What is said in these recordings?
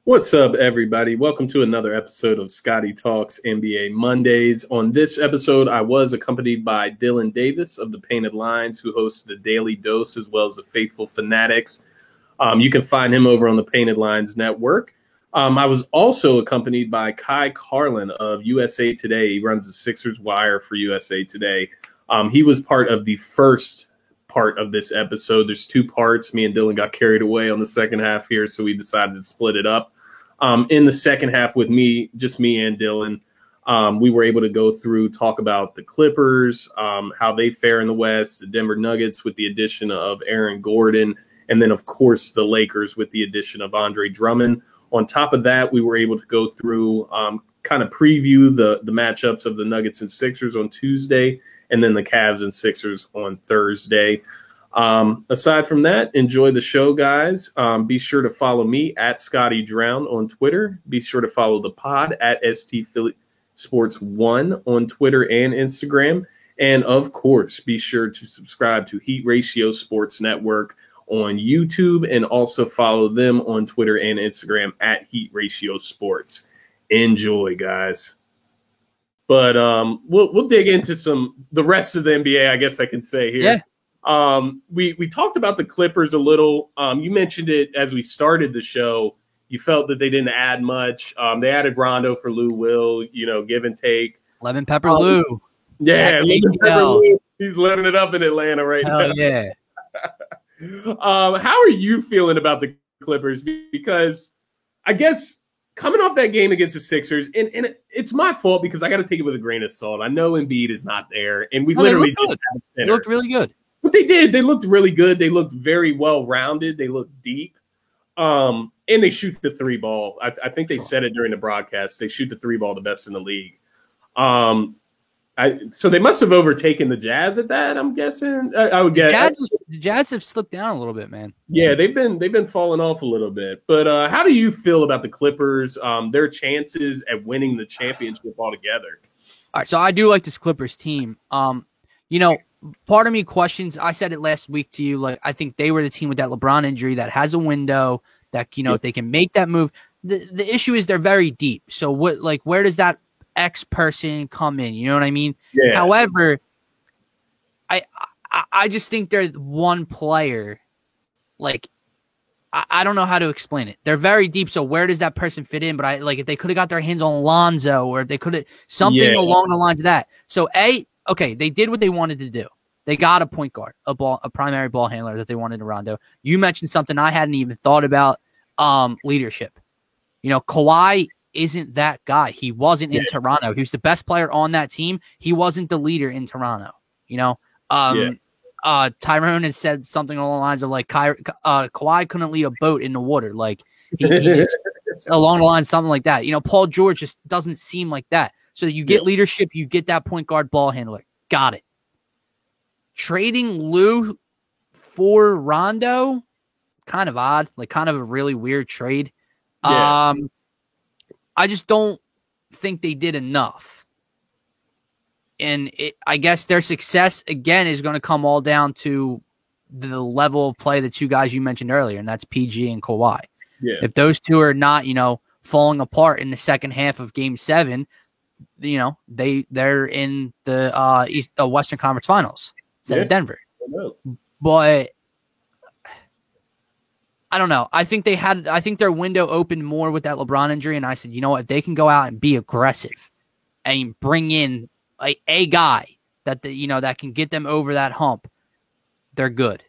What's up, everybody? Welcome to another episode of Scotty Talks NBA Mondays. On this episode, I was accompanied by Dylan Davis of the Painted Lines, who hosts the Daily Dose as well as the Faithful Fanatics. You can find him over on the Painted Lines Network. I was also accompanied by Kai Carlin of USA Today. He runs the Sixers Wire for USA Today. He was part of the first part of this episode. There's two parts. Me and Dylan got carried away on the second half here, so we decided to split it up. In the second half with me, just me and Dylan, we were able to go through, talk about the Clippers, how they fare in the West, the Denver Nuggets with the addition of Aaron Gordon, and then, of course, the Lakers with the addition of Andre Drummond. On top of that, we were able to go through, kind of preview the matchups of the Nuggets and Sixers on Tuesday, and then the Cavs and Sixers on Thursday. Aside from that, enjoy the show, guys. Be sure to follow me at Scotty Drown on Twitter. Be sure to follow the pod at ST Philly Sports 1 on Twitter and Instagram. And of course, be sure to subscribe to Heat Ratio Sports Network on YouTube and also follow them on Twitter and Instagram at Heat Ratio Sports. Enjoy, guys. But we'll dig into the rest of the NBA, I guess I can say here. Yeah. We talked about the Clippers a little. You mentioned it as we started the show. You felt that they didn't add much. They added Rondo for Lou Will, give and take. Lemon Pepper Lou. Yeah, Lemon Pepper Lou. He's living it up in Atlanta right Hell now. Yeah. How are you feeling about the Clippers? Because I guess coming off that game against the Sixers, and it's my fault because I got to take it with a grain of salt. I know Embiid is not there, and we literally they looked really good. But they did. They looked really good. They looked very well-rounded. They looked deep. And they shoot the three ball. I think they said it during the broadcast. They shoot the three ball the best in the league. So they must have overtaken the Jazz at that, I'm guessing. I would guess. The Jazz have slipped down a little bit, man. Yeah, they've been falling off a little bit. But how do you feel about the Clippers, their chances at winning the championship altogether? All right, so I do like this Clippers team. Part of me questions, I said it last week to you, like I think they were the team with that LeBron injury that has a window that, if they can make that move. The issue is they're very deep. So where does that X person come in? You know what I mean? Yeah. However, I just think they're one player. Like, I don't know how to explain it. They're very deep. So where does that person fit in? But if they could have got their hands on Lonzo, or if they could have something along the lines of that. So okay, they did what they wanted to do. They got a point guard, a primary ball handler that they wanted in Rondo. You mentioned something I hadn't even thought about, leadership. Kawhi isn't that guy. He wasn't in Toronto. He was the best player on that team. He wasn't the leader in Toronto. Tyrone has said something along the lines of Kawhi couldn't lead a boat in the water. Like he just along the lines, something like that. Paul George just doesn't seem like that. So you get leadership, you get that point guard ball handler. Got it. Trading Lou for Rondo, kind of odd, kind of a really weird trade. Yeah. I just don't think they did enough. And I guess their success, again, is going to come all down to the level of play, the two guys you mentioned earlier, and that's PG and Kawhi. Yeah. If those two are not, falling apart in the second half of Game 7, they're in the Western Conference Finals instead of Denver. But I don't know. I think their window opened more with that LeBron injury, and I said, if they can go out and be aggressive and bring in a guy that that can get them over that hump, they're good.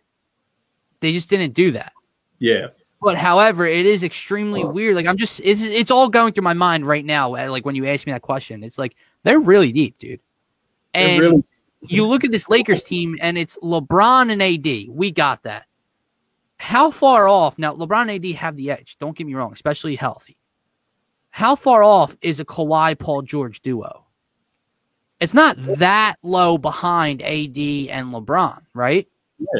They just didn't do that. Yeah. But however, it is extremely weird. It's all going through my mind right now. When you ask me that question, it's they're really deep, dude. And you look at this Lakers team, and it's LeBron and AD. We got that. How far off now? LeBron and AD have the edge. Don't get me wrong, especially healthy. How far off is a Kawhi Paul George duo? It's not that low behind AD and LeBron, right?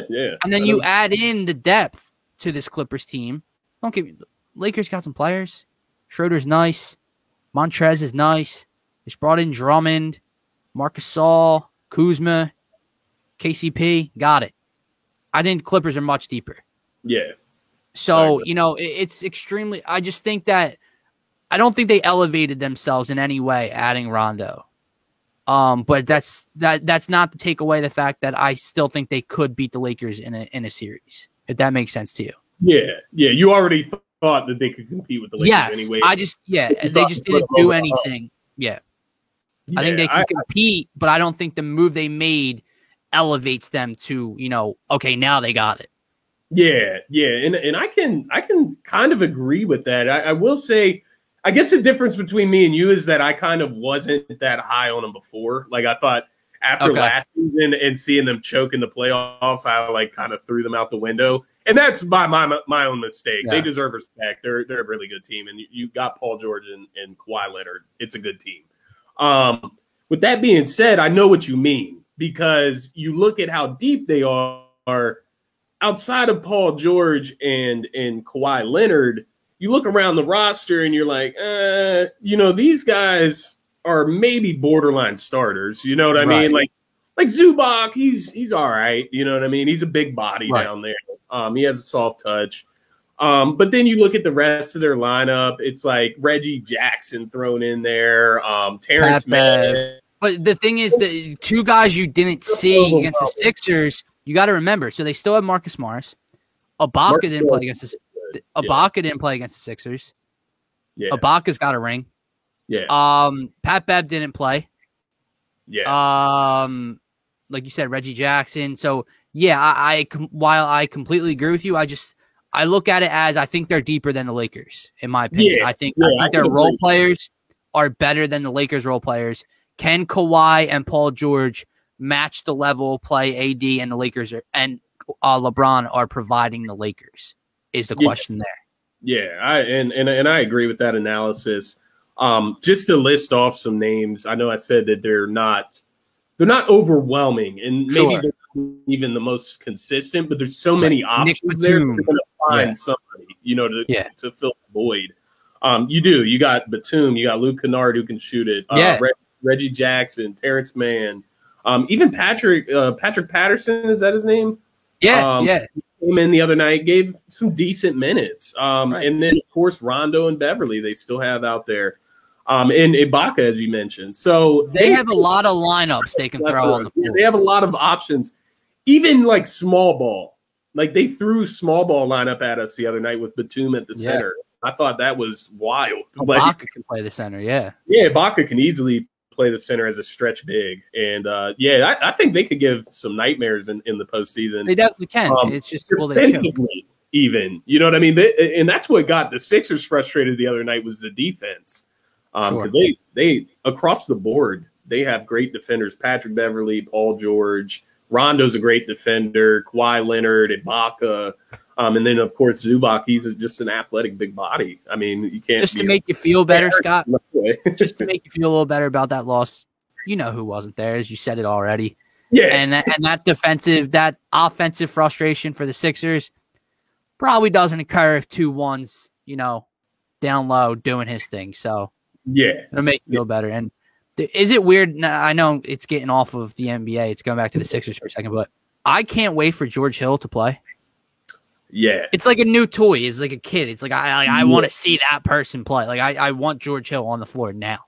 Yeah. And then you add in the depth to this Clippers team. Don't get me. Lakers got some players. Schroeder's nice. Montrez is nice. They just brought in Drummond, Marcus Gasol, Kuzma, KCP. Got it. I think Clippers are much deeper. Yeah. So, it's extremely – I just think that – I don't think they elevated themselves in any way adding Rondo. But that's not to take away the fact that I still think they could beat the Lakers in a series, if that makes sense to you. Yeah. You already thought that they could compete with the Lakers anyway. They just didn't do anything. Yeah. I think they can compete, but I don't think the move they made elevates them to, okay, now they got it. Yeah. And I can kind of agree with that. I will say, I guess the difference between me and you is that I kind of wasn't that high on them before. Like, I thought after last season and seeing them choke in the playoffs, I kind of threw them out the window. And that's by my own mistake. Yeah. They deserve respect. They're a really good team. And you got Paul George and Kawhi Leonard. It's a good team. With that being said, I know what you mean, because you look at how deep they are outside of Paul George and Kawhi Leonard. You look around the roster and you're like, these guys are maybe borderline starters. You know what I mean? Like Zubac, he's all right. You know what I mean? He's a big body down there. He has a soft touch. But then you look at the rest of their lineup. It's like Reggie Jackson thrown in there. Terrence Mann. But the thing is, the two guys you didn't see against the Sixers, you got to remember. So they still have Marcus Morris. Ibaka didn't play against the Ibaka didn't play against the Sixers. Yeah. Ibaka's got a ring. Yeah. Pat Bev didn't play. Yeah. Like you said, Reggie Jackson. So yeah, while I completely agree with you, I look at it as I think they're deeper than the Lakers, in my opinion. Yeah. I think their role players are better than the Lakers' role players. Can Kawhi and Paul George match the level of play AD and the Lakers and LeBron are providing the Lakers? Is the question there? Yeah, I agree with that analysis. Just to list off some names, I know I said that they're not overwhelming, and maybe they're not even the most consistent, but there's so many options there. You're going to find somebody, to fill the void. You got Batum, you got Luke Kennard who can shoot it. Reggie Jackson, Terrence Mann, even Patrick Patterson, is that his name? Yeah. Came in the other night, gave some decent minutes. And then, of course, Rondo and Beverly, they still have out there. And Ibaka, as you mentioned. So they have a lot of lineups they can throw on the floor. They have a lot of options. Even like small ball. Like they threw small ball lineup at us the other night with Batum at the center. I thought that was wild. Ibaka can play the center, Yeah, Ibaka can easily play the center as a stretch big. And, I think they could give some nightmares in the postseason. They definitely can. It's just defensively, even. You know what I mean? And that's what got the Sixers frustrated the other night was the defense. Because they across the board, they have great defenders. Patrick Beverly, Paul George, Rondo's a great defender, Kawhi Leonard, Ibaka. And then, of course, Zubac, he's just an athletic big body. I mean, you can't just to make you feel better, Scott. Just to make you feel a little better about that loss. You know who wasn't there, as you said it already. Yeah, and that offensive frustration for the Sixers probably doesn't occur if 2-1's down low doing his thing. So it'll make you feel better. And is it weird? I know it's getting off of the NBA. It's going back to the Sixers for a second, but I can't wait for George Hill to play. Yeah, it's like a new toy. It's like a kid. It's like I want to see that person play. Like I want George Hill on the floor now.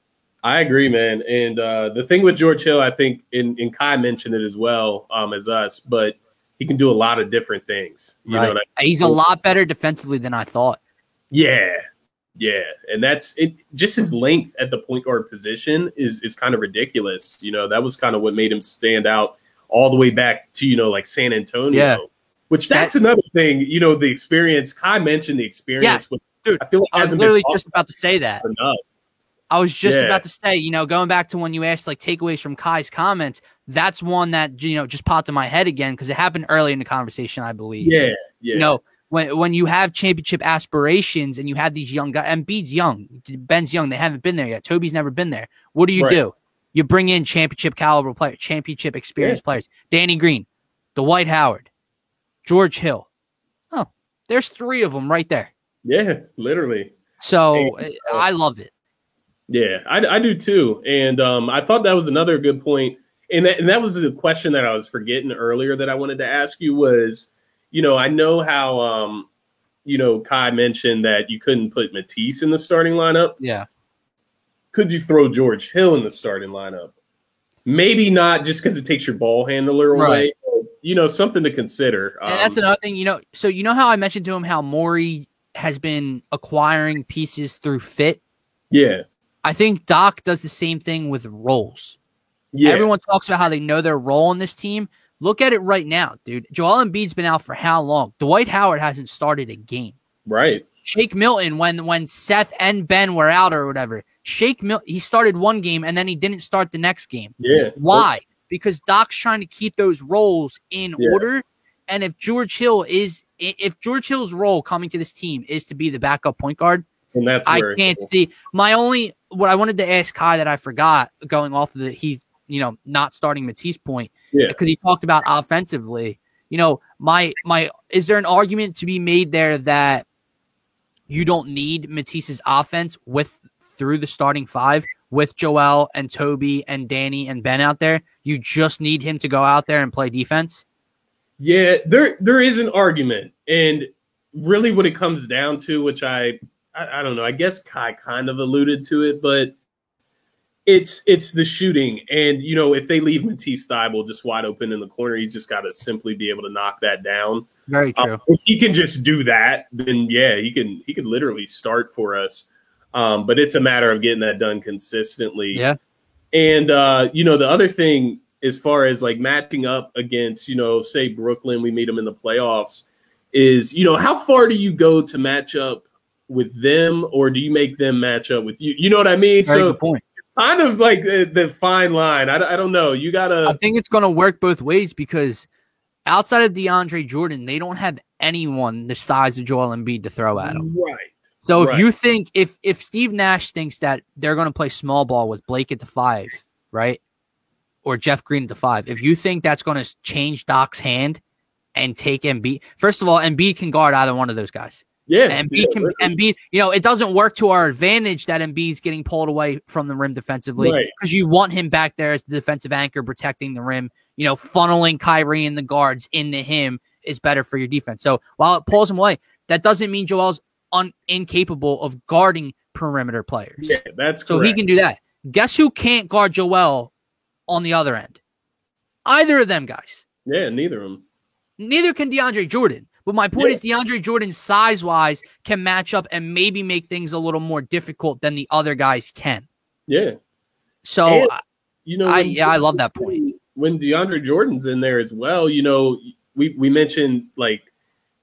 I agree, man. And the thing with George Hill, I think, and Kai mentioned it as well as us, but he can do a lot of different things. You know what I mean? He's a lot better defensively than I thought. Yeah, and that's it. Just his length at the point guard position is kind of ridiculous. That was kind of what made him stand out all the way back to like San Antonio. Yeah. Which that's another thing, the experience. Kai mentioned the experience. Yeah, dude, I feel like I was literally just about to say that. Enough. I was just about to say, going back to when you asked like takeaways from Kai's comments, that's one that just popped in my head again because it happened early in the conversation, I believe. Yeah. When you have championship aspirations and you have these young guys, Embiid's young, Ben's young, they haven't been there yet. Toby's never been there. What do? You bring in championship caliber players, championship experienced players. Danny Green, Dwight Howard, George Hill. Oh, there's 3 of them right there. Yeah, literally. So I love it. Yeah, I do too. And I thought that was another good point. And that was the question that I was forgetting earlier that I wanted to ask you was, I know how, Kai mentioned that you couldn't put Matisse in the starting lineup. Yeah. Could you throw George Hill in the starting lineup? Maybe not, just because it takes your ball handler away. Right. Something to consider. And that's another thing, So how I mentioned to him how Morey has been acquiring pieces through fit? Yeah. I think Doc does the same thing with roles. Yeah. Everyone talks about how they know their role in this team. Look at it right now, dude. Joel Embiid's been out for how long? Dwight Howard hasn't started a game. Right. Shake Milton, when Seth and Ben were out or whatever, he started one game and then he didn't start the next game. Yeah. Why? Because Doc's trying to keep those roles in order. And if George Hill's role coming to this team is to be the backup point guard, and that's I can't see what I wanted to ask Kai that I forgot going off of not starting Matisse point. Yeah. Because he talked about offensively. Is there an argument to be made there that you don't need Matisse's offense through the starting five with Joel and Toby and Danny and Ben out there? You just need him to go out there and play defense? Yeah, there is an argument. And really what it comes down to, which I don't know, I guess Kai kind of alluded to it, but it's the shooting. And, if they leave Matisse Thybulle just wide open in the corner, he's just got to simply be able to knock that down. Very true. If he can just do that, then, he can literally start for us. But it's a matter of getting that done consistently. Yeah. And, the other thing, as far as like matching up against, say Brooklyn, we meet them in the playoffs, is, how far do you go to match up with them, or do you make them match up with you? You know what I mean? Very good point. Kind of like the fine line. I don't know. You gotta. I think it's going to work both ways because outside of DeAndre Jordan, they don't have anyone the size of Joel Embiid to throw at them. Right. So if you think if Steve Nash thinks that they're going to play small ball with Blake at the 5, right, or Jeff Green at the 5, if you think that's going to change Doc's hand and take Embiid, first of all, Embiid can guard either one of those guys. Yeah, Embiid, it doesn't work to our advantage that Embiid's getting pulled away from the rim defensively because you want him back there as the defensive anchor protecting the rim. Funneling Kyrie and the guards into him is better for your defense. So while it pulls him away, that doesn't mean Joel's incapable of guarding perimeter players. Yeah, that's correct. So he can do that. Guess who can't guard Joel on the other end? Either of them guys. Yeah, neither of them. Neither can DeAndre Jordan. But my point is DeAndre Jordan size-wise can match up and maybe make things a little more difficult than the other guys can. Yeah. So, I love that point. When DeAndre Jordan's in there as well, we mentioned, like,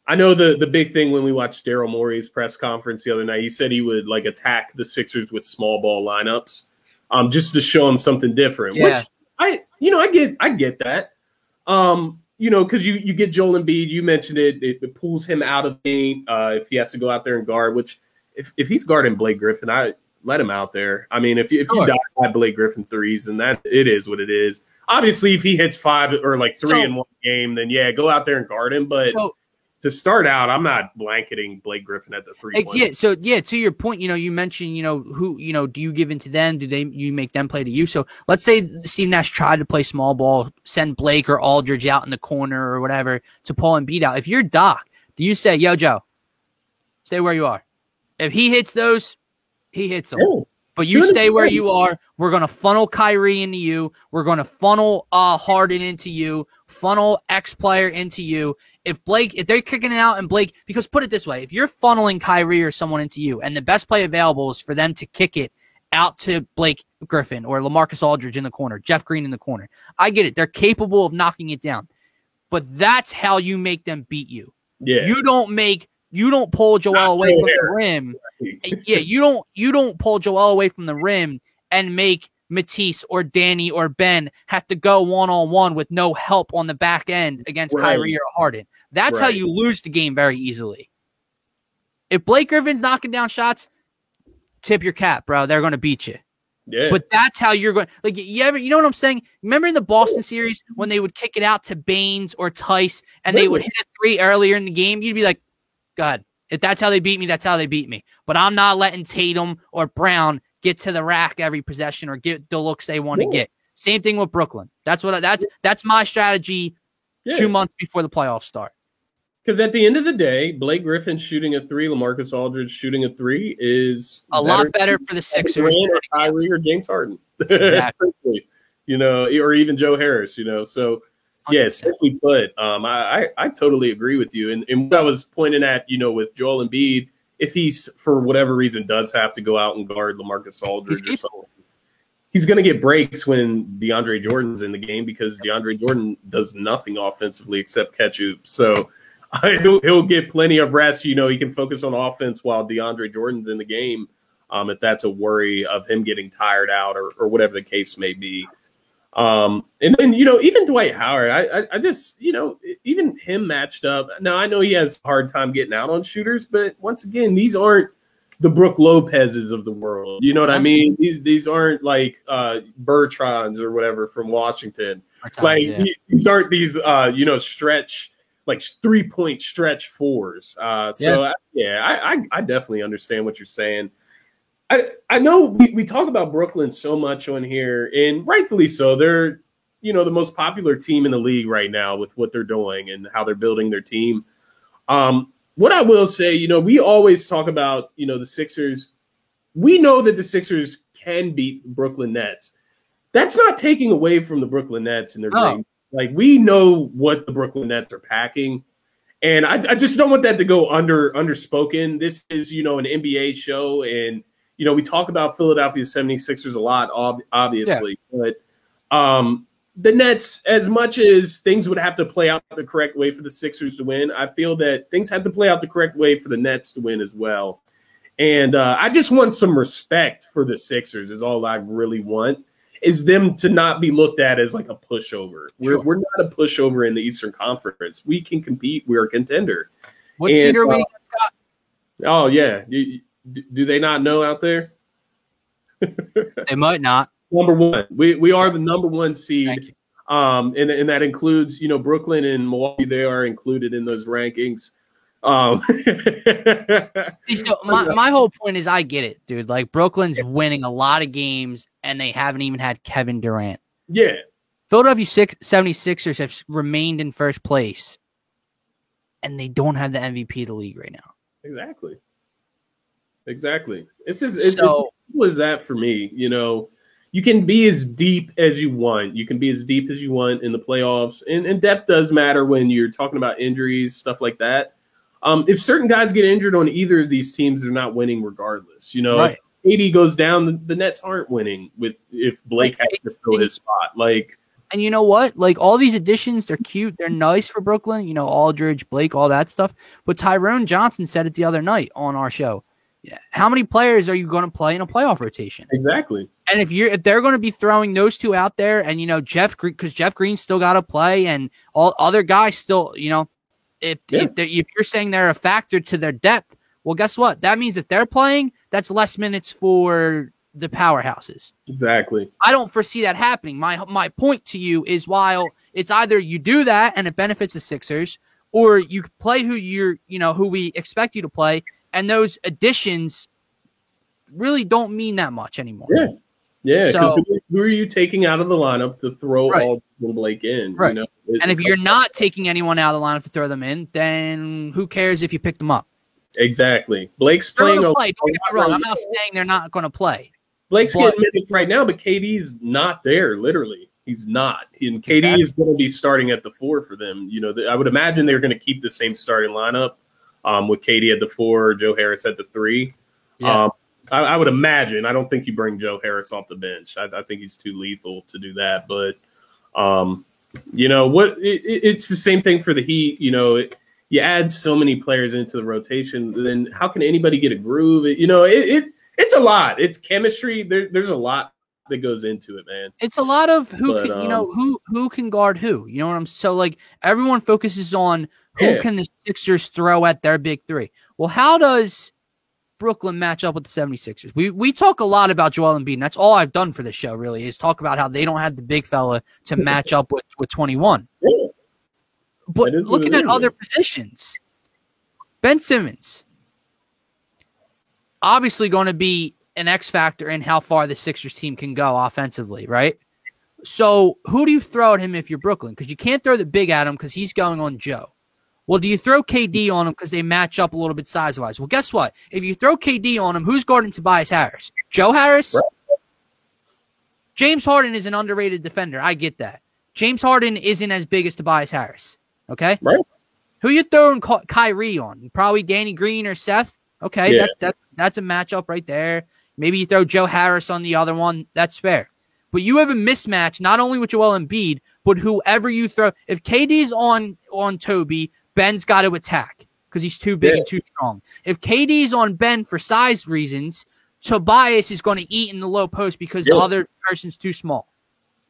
I know the big thing when we watched Daryl Morey's press conference the other night, he said he would, like, attack the Sixers with small ball lineups just to show them something different. Yeah. Which, I get that. Because you get Joel Embiid, you mentioned it pulls him out of paint if he has to go out there and guard, which if he's guarding Blake Griffin, I let him out there. I mean, if you die by Blake Griffin threes, and that it is what it is. Obviously, if he hits 5 or like 3 in one game, then go out there and guard him. But to start out, I'm not blanketing Blake Griffin at the 3-point. Yeah. So to your point, you mentioned, who, do you give into them? You make them play to you? So let's say Steve Nash tried to play small ball, send Blake or Aldridge out in the corner or whatever to pull Embiid out. If you're Doc, do you say, yo, Joe, stay where you are? If he hits those, he hits them. Oh, but you stay where you are. We're going to funnel Kyrie into you. We're going to funnel Harden into you, funnel X player into you. If they're kicking it out and Blake, because put it this way, if you're funneling Kyrie or someone into you and the best play available is for them to kick it out to Blake Griffin or LaMarcus Aldridge in the corner, Jeff Green in the corner, I get it. They're capable of knocking it down. But that's how you make them beat you. Yeah. You don't pull Joel away from the rim. Yeah, you don't pull Joel away from the rim and make Matisse or Danny or Ben have to go one-on-one with no help on the back end against Kyrie or Harden. That's how you lose the game very easily. If Blake Griffin's knocking down shots, tip your cap, bro. They're going to beat you. Yeah. But that's how you're going. Like, you know what I'm saying? Remember in the Boston series when they would kick it out to Baines or Tice and they would hit a 3 earlier in the game? You'd be like, God, if that's how they beat me, that's how they beat me. But I'm not letting Tatum or Brown get to the rack every possession or get the looks they want to get. Same thing with Brooklyn. That's my strategy 2 months before the playoffs start. Because at the end of the day, Blake Griffin shooting a three, LaMarcus Aldridge shooting a three is a lot better for the Sixers. Or Kyrie or James Harden. Exactly. Or even Joe Harris, So, yeah, simply put, I totally agree with you. And what I was pointing at, with Joel Embiid, if he's, for whatever reason, does have to go out and guard LaMarcus Aldridge or something, he's going to get breaks when DeAndre Jordan's in the game because DeAndre Jordan does nothing offensively except catch hoops. So he'll get plenty of rest. He can focus on offense while DeAndre Jordan's in the game, if that's a worry of him getting tired out or whatever the case may be. And then, even Dwight Howard, I just, even him matched up. Now, I know he has a hard time getting out on shooters, but once again, these aren't the Brook Lopez's of the world. You know what I mean? These aren't like Bertrands or whatever from Washington. These aren't these, stretch, like 3-point stretch fours. I definitely understand what you're saying. I know we talk about Brooklyn so much on here, and rightfully so. They're, the most popular team in the league right now with what they're doing and how they're building their team. What I will say, we always talk about, the Sixers. We know that the Sixers can beat Brooklyn Nets. That's not taking away from the Brooklyn Nets and their game. Like, we know what the Brooklyn Nets are packing. And I just don't want that to go underspoken. This is, an NBA show, and we talk about Philadelphia 76ers a lot, obviously. Yeah. But the Nets, as much as things would have to play out the correct way for the Sixers to win, I feel that things have to play out the correct way for the Nets to win as well. And I just want some respect for the Sixers is all I really want, is them to not be looked at as like a pushover. Sure. We're not a pushover in the Eastern Conference. We can compete. We're a contender. What seed are we, Scott? Oh, yeah. Do they not know out there? They might not. Number one. We are the number one seed. And that includes, Brooklyn and Milwaukee. They are included in those rankings. See, so my whole point is I get it, dude. Like, Brooklyn's winning a lot of games, and they haven't even had Kevin Durant. Yeah. Philadelphia 76ers have remained in first place, and they don't have the MVP of the league right now. Exactly. It's just as simple as that for me. You can be as deep as you want. You can be as deep as you want in the playoffs. And depth does matter when you're talking about injuries, stuff like that. If certain guys get injured on either of these teams, they're not winning regardless. Right. If AD goes down, the Nets aren't winning if Blake has to fill his spot. And you know what? Like, all these additions, they're cute. They're nice for Brooklyn. Aldridge, Blake, all that stuff. But Tyrone Johnson said it the other night on our show. How many players are you going to play in a playoff rotation? Exactly. And if they're going to be throwing those two out there, and Jeff Green, because Jeff Green's still got to play, and all other guys still, if you're saying they're a factor to their depth, well, guess what? That means if they're playing, that's less minutes for the powerhouses. Exactly. I don't foresee that happening. My point to you is, while it's either you do that and it benefits the Sixers, or you play who we expect you to play. And those additions really don't mean that much anymore. Yeah. Because who are you taking out of the lineup to throw all Blake in? Right. And if you're not taking anyone out of the lineup to throw them in, then who cares if you pick them up? Exactly. Blake's playing. Don't get me wrong. I'm not saying they're not going to play. Blake's getting minutes right now, but KD's not there. Literally, he's not. And KD is going to be starting at the 4 for them. I would imagine they're going to keep the same starting lineup. With KD at the 4, Joe Harris at the 3. Yeah. I would imagine. I don't think you bring Joe Harris off the bench. I think he's too lethal to do that. But, it's the same thing for the Heat. You add so many players into the rotation, then how can anybody get a groove? It's a lot. It's chemistry. There's a lot that goes into it, man. It's a lot of who can guard who. You know what I'm so like everyone focuses on who can the Sixers throw at their big 3. Well, how does Brooklyn match up with the 76ers? We talk a lot about Joel Embiid, and that's all I've done for this show, really, is talk about how they don't have the big fella to match up with 21. Yeah. But looking at other positions, Ben Simmons, obviously going to be an X factor in how far the Sixers team can go offensively, right? So who do you throw at him if you're Brooklyn? Because you can't throw the big at him because he's going on Joe. Well, do you throw KD on him because they match up a little bit size-wise? Well, guess what? If you throw KD on him, who's guarding Tobias Harris? Joe Harris? Right. James Harden is an underrated defender. I get that. James Harden isn't as big as Tobias Harris. Okay? Right. Who you throwing Kyrie on? Probably Danny Green or Seth? Okay, yeah. That's a matchup right there. Maybe you throw Joe Harris on the other one. That's fair. But you have a mismatch not only with Joel Embiid, but whoever you throw. If KD's on Toby, Ben's got to attack because he's too big and too strong. If KD's on Ben for size reasons, Tobias is going to eat in the low post because the other person's too small.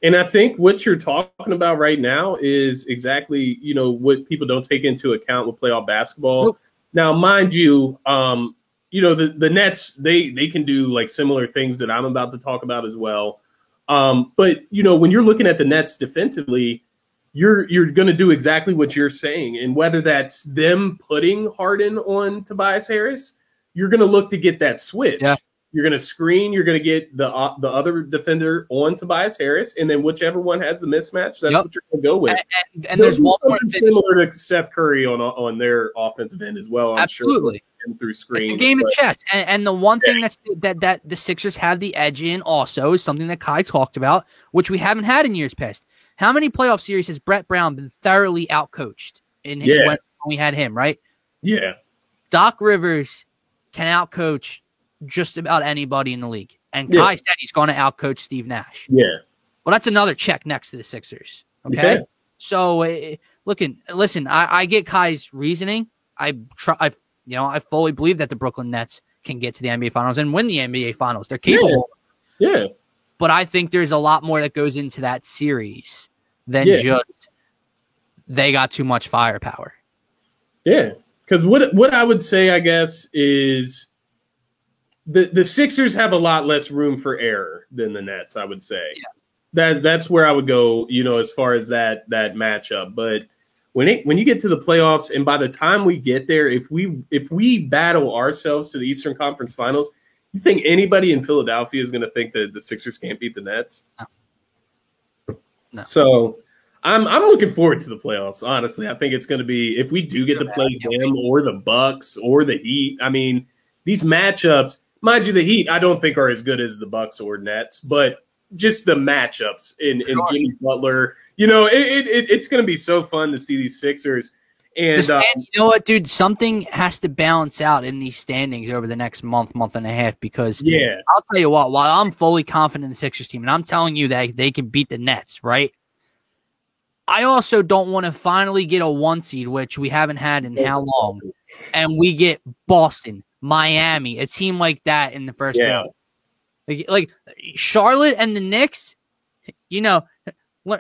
And I think what you're talking about right now is exactly, what people don't take into account with playoff basketball. Nope. Now, mind you, the Nets, they can do like similar things that I'm about to talk about as well. But, when you're looking at the Nets defensively, you're going to do exactly what you're saying. And whether that's them putting Harden on Tobias Harris, you're going to look to get that switch. Yeah. You're going to screen. You're going to get the other defender on Tobias Harris, and then whichever one has the mismatch, that's what you're going to go with. And there's one more similar to Steph Curry on their offensive end as well. Absolutely. I'm sure through screen. It's a game of chess, and the one thing that the Sixers have the edge in also is something that Kai talked about, which we haven't had in years past. How many playoff series has Brett Brown been thoroughly outcoached when we had him? Right? Yeah. Doc Rivers can outcoach just about anybody in the league. And Kai said he's going to outcoach Steve Nash. Yeah. Well, that's another check next to the Sixers. Okay. Yeah. So listen, I get Kai's reasoning. I fully believe that the Brooklyn Nets can get to the NBA Finals and win the NBA Finals. They're capable. Yeah. But I think there's a lot more that goes into that series than just they got too much firepower. Yeah. Because what I would say, I guess, is the Sixers have a lot less room for error than the Nets, I would say. Yeah. That's where I would go, as far as that matchup. But when you get to the playoffs, and by the time we get there, if we battle ourselves to the Eastern Conference Finals, you think anybody in Philadelphia is going to think that the Sixers can't beat the Nets? No. So I'm looking forward to the playoffs. Honestly, I think it's going to be, if we do get to play them or the Bucks or the Heat. I mean, these matchups. Mind you, the Heat, I don't think are as good as the Bucks or Nets, but just the matchups in Jimmy Butler, it's going to be so fun to see these Sixers. And you know what, dude? Something has to balance out in these standings over the next month and a half because I'll tell you what, while I'm fully confident in the Sixers team, and I'm telling you that they can beat the Nets, right? I also don't want to finally get a 1 seed, which we haven't had in how long, and we get Boston, Miami, a team like that in the first round. Like Charlotte and the Knicks,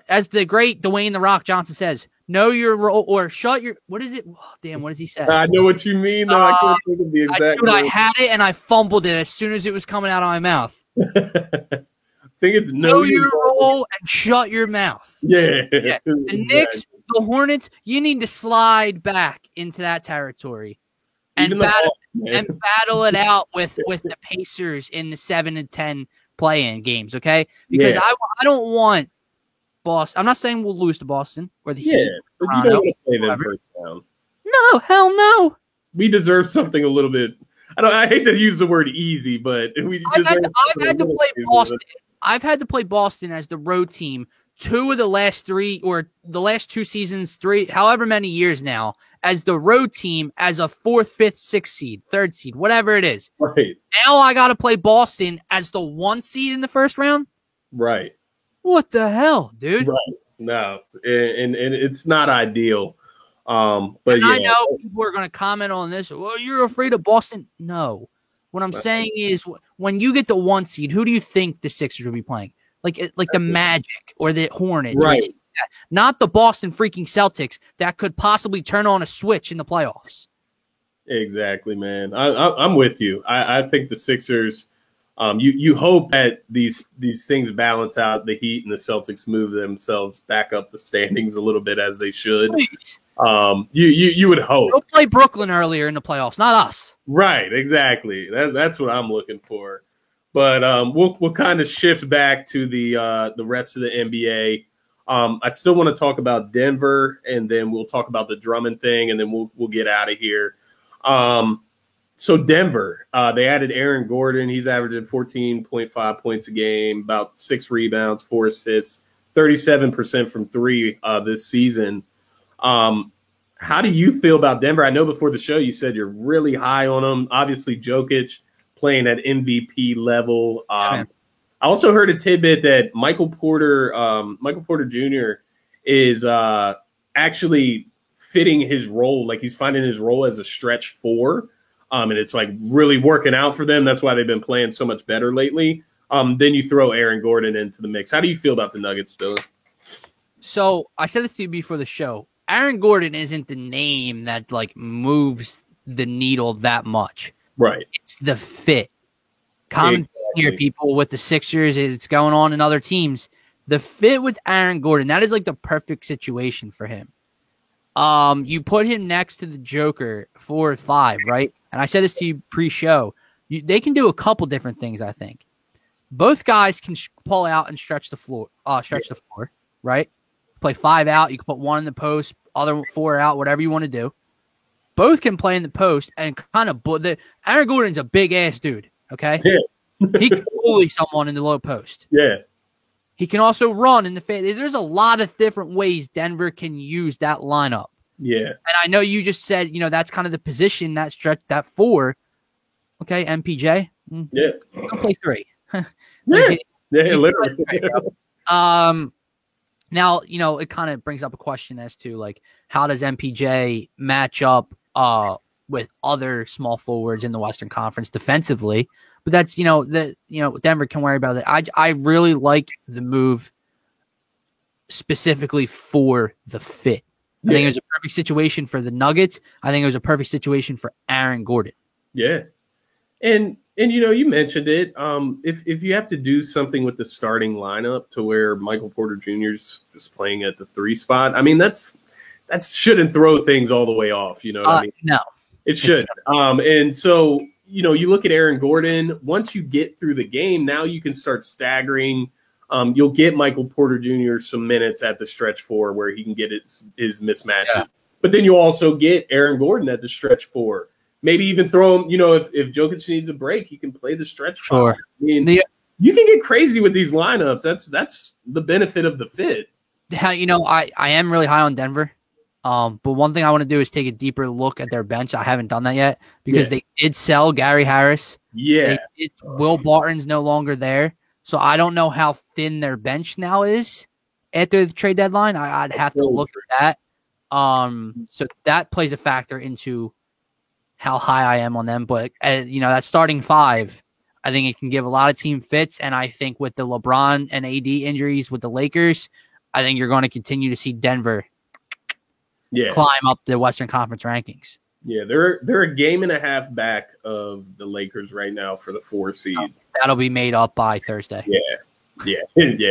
as the great Dwayne The Rock Johnson says, know your role or shut your, what is it? Oh, damn, what does he say? I know what you mean, though. I can't think of the exact I had it and I fumbled it as soon as it was coming out of my mouth. I think it's know your role and shut your mouth. Yeah. The Knicks, the Hornets, you need to slide back into that territory. And battle it out with the Pacers in the 7 and 10 play-in games, okay? Because I don't want Boston. I'm not saying we'll lose to Boston or the Heat. But you don't want to play them first round. No, hell no. We deserve something a little bit. I hate to use the word easy, but I've had to play Boston. I've had to play Boston as the road team 2 of the last 3 or the last 2 seasons, 3, however many years now, as the road team as a 4th, 5th, 6th seed, 3rd seed, whatever it is. Right. Now I got to play Boston as the 1 seed in the first round? Right. What the hell, dude? Right. No, and it's not ideal. But I know people are going to comment on this. Well, you're afraid of Boston? No. What I'm saying is when you get the 1 seed, who do you think the Sixers will be playing? Like the Magic or the Hornets, right? Not the Boston freaking Celtics that could possibly turn on a switch in the playoffs. Exactly, man. I'm with you. I think the Sixers. You hope that these things balance out. The Heat and the Celtics move themselves back up the standings a little bit as they should. Please. You would hope. Go play Brooklyn earlier in the playoffs, not us. Right. Exactly. That's what I'm looking for. But we'll kind of shift back to the rest of the NBA. I still want to talk about Denver, and then we'll talk about the Drummond thing, and then we'll get out of here. So Denver, they added Aaron Gordon. He's averaging 14.5 points a game, about 6 rebounds, 4 assists, 37% from 3 this season. How do you feel about Denver? I know before the show you said you're really high on them. Obviously, Jokic playing at MVP level. I also heard a tidbit that Michael Porter Jr. is actually fitting his role. Like he's finding his role as a stretch 4. And it's like really working out for them. That's why they've been playing so much better lately. Then you throw Aaron Gordon into the mix. How do you feel about the Nuggets, Bill? So I said this to you before the show. Aaron Gordon isn't the name that like moves the needle that much. Right. It's the fit. Common here, people, with the Sixers, it's going on in other teams. The fit with Aaron Gordon, that is like the perfect situation for him. You put him next to the Joker 4 or 5, right? And I said this to you pre-show. They can do a couple different things, I think. Both guys can pull out and stretch the floor, right? Play 5 out. You can put 1 in the post, other 4 out, whatever you want to do. Both can play in the post and kind of Aaron Gordon's a big ass dude. Okay, yeah. He can bully someone in the low post. Yeah, he can also run in the face. There's a lot of different ways Denver can use that lineup. Yeah, and I know you just said that's kind of the position that stretch that 4. Okay, MPJ. Yeah, he'll play 3. Yeah, literally. Now, it kind of brings up a question as to like how does MPJ match up with other small forwards in the Western Conference defensively? But that's Denver can worry about that. I really like the move specifically for the fit. I think it was a perfect situation for the Nuggets. I think it was a perfect situation for Aaron Gordon. Yeah, and you mentioned it. If you have to do something with the starting lineup to where Michael Porter Jr.'s just playing at the 3 spot, I mean that shouldn't throw things all the way off. What I mean? No, it should. And so you look at Aaron Gordon. Once you get through the game, now you can start staggering. You'll get Michael Porter Jr. some minutes at the stretch 4 where he can get his mismatches. Yeah. But then you also get Aaron Gordon at the stretch 4. Maybe even throw him, if Jokic needs a break, he can play the stretch 5. Sure. I mean, you can get crazy with these lineups. That's the benefit of the fit. I am really high on Denver. But one thing I want to do is take a deeper look at their bench. I haven't done that yet because they did sell Gary Harris. Yeah. Will Barton's no longer there. So I don't know how thin their bench now is after the trade deadline. I'd have to look at that. So that plays a factor into how high I am on them. But, that starting 5, I think it can give a lot of team fits. And I think with the LeBron and AD injuries with the Lakers, I think you're going to continue to see Denver climb up the Western Conference rankings. Yeah, they're a game and a half back of the Lakers right now for the 4 seed. That'll be made up by Thursday. Yeah,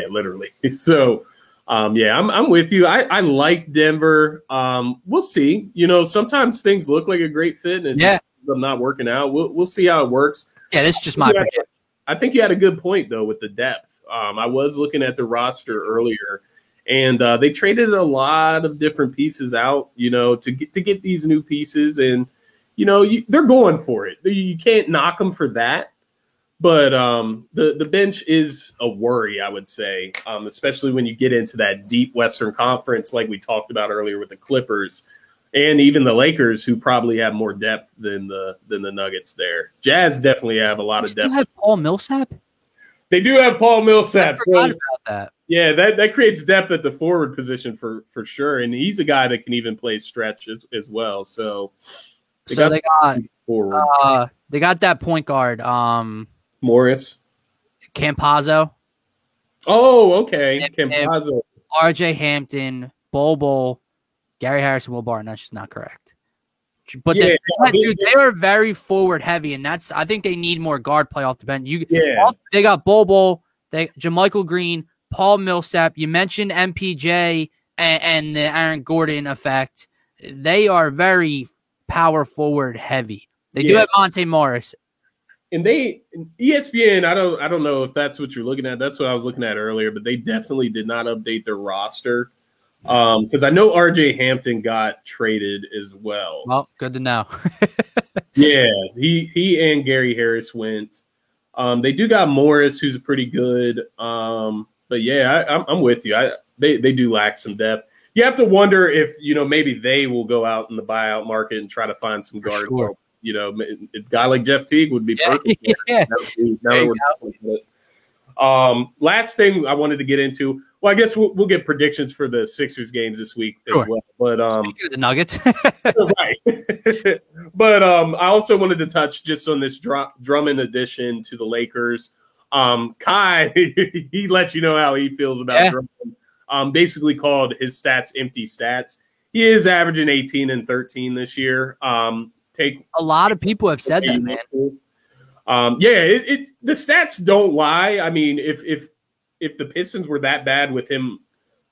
literally. So, I'm with you. I like Denver. We'll see. Sometimes things look like a great fit, and I'm not working out. We'll see how it works. Yeah, this is just my prediction. I think you had a good point though with the depth. I was looking at the roster earlier. And they traded a lot of different pieces out, to get these new pieces. And, they're going for it. You can't knock them for that. But the bench is a worry, I would say, especially when you get into that deep Western Conference like we talked about earlier with the Clippers and even the Lakers, who probably have more depth than the Nuggets there. Jazz definitely have a lot of depth. They have Paul Millsap? They do have Paul Millsap. I forgot about that. Yeah, that creates depth at the forward position for sure, and he's a guy that can even play stretch as well. So they got that point guard, Morris Campazzo. Oh, okay, Campazzo, RJ Hampton, Bol, Gary Harris, and Will Barton. That's just not correct. But they are very forward heavy, and I think they need more guard play off the bench. They got Bol, JaMychal Green, Paul Millsap. You mentioned MPJ and the Aaron Gordon effect. They are very power forward heavy. They do have Monte Morris. and ESPN, I don't know if that's what you're looking at. That's what I was looking at earlier, but they definitely did not update their roster. Because I know RJ Hampton got traded as well. Well, good to know. Yeah, he and Gary Harris went. They do got Morris, who's pretty good. But yeah, I'm with you. They do lack some depth. You have to wonder if maybe they will go out in the buyout market and try to find some guards. Sure. A guy like Jeff Teague would be perfect. Yeah. Last thing I wanted to get into. Well, I guess we'll get predictions for the Sixers games this week as well. But Speaking of the Nuggets, right. But I also wanted to touch just on this Drummond addition to the Lakers. Kai, he let you know how he feels about Drummond. Basically called his stats empty stats. He is averaging 18 and 13 this year. A lot of people have said that, man. The stats don't lie. I mean, if the Pistons were that bad with him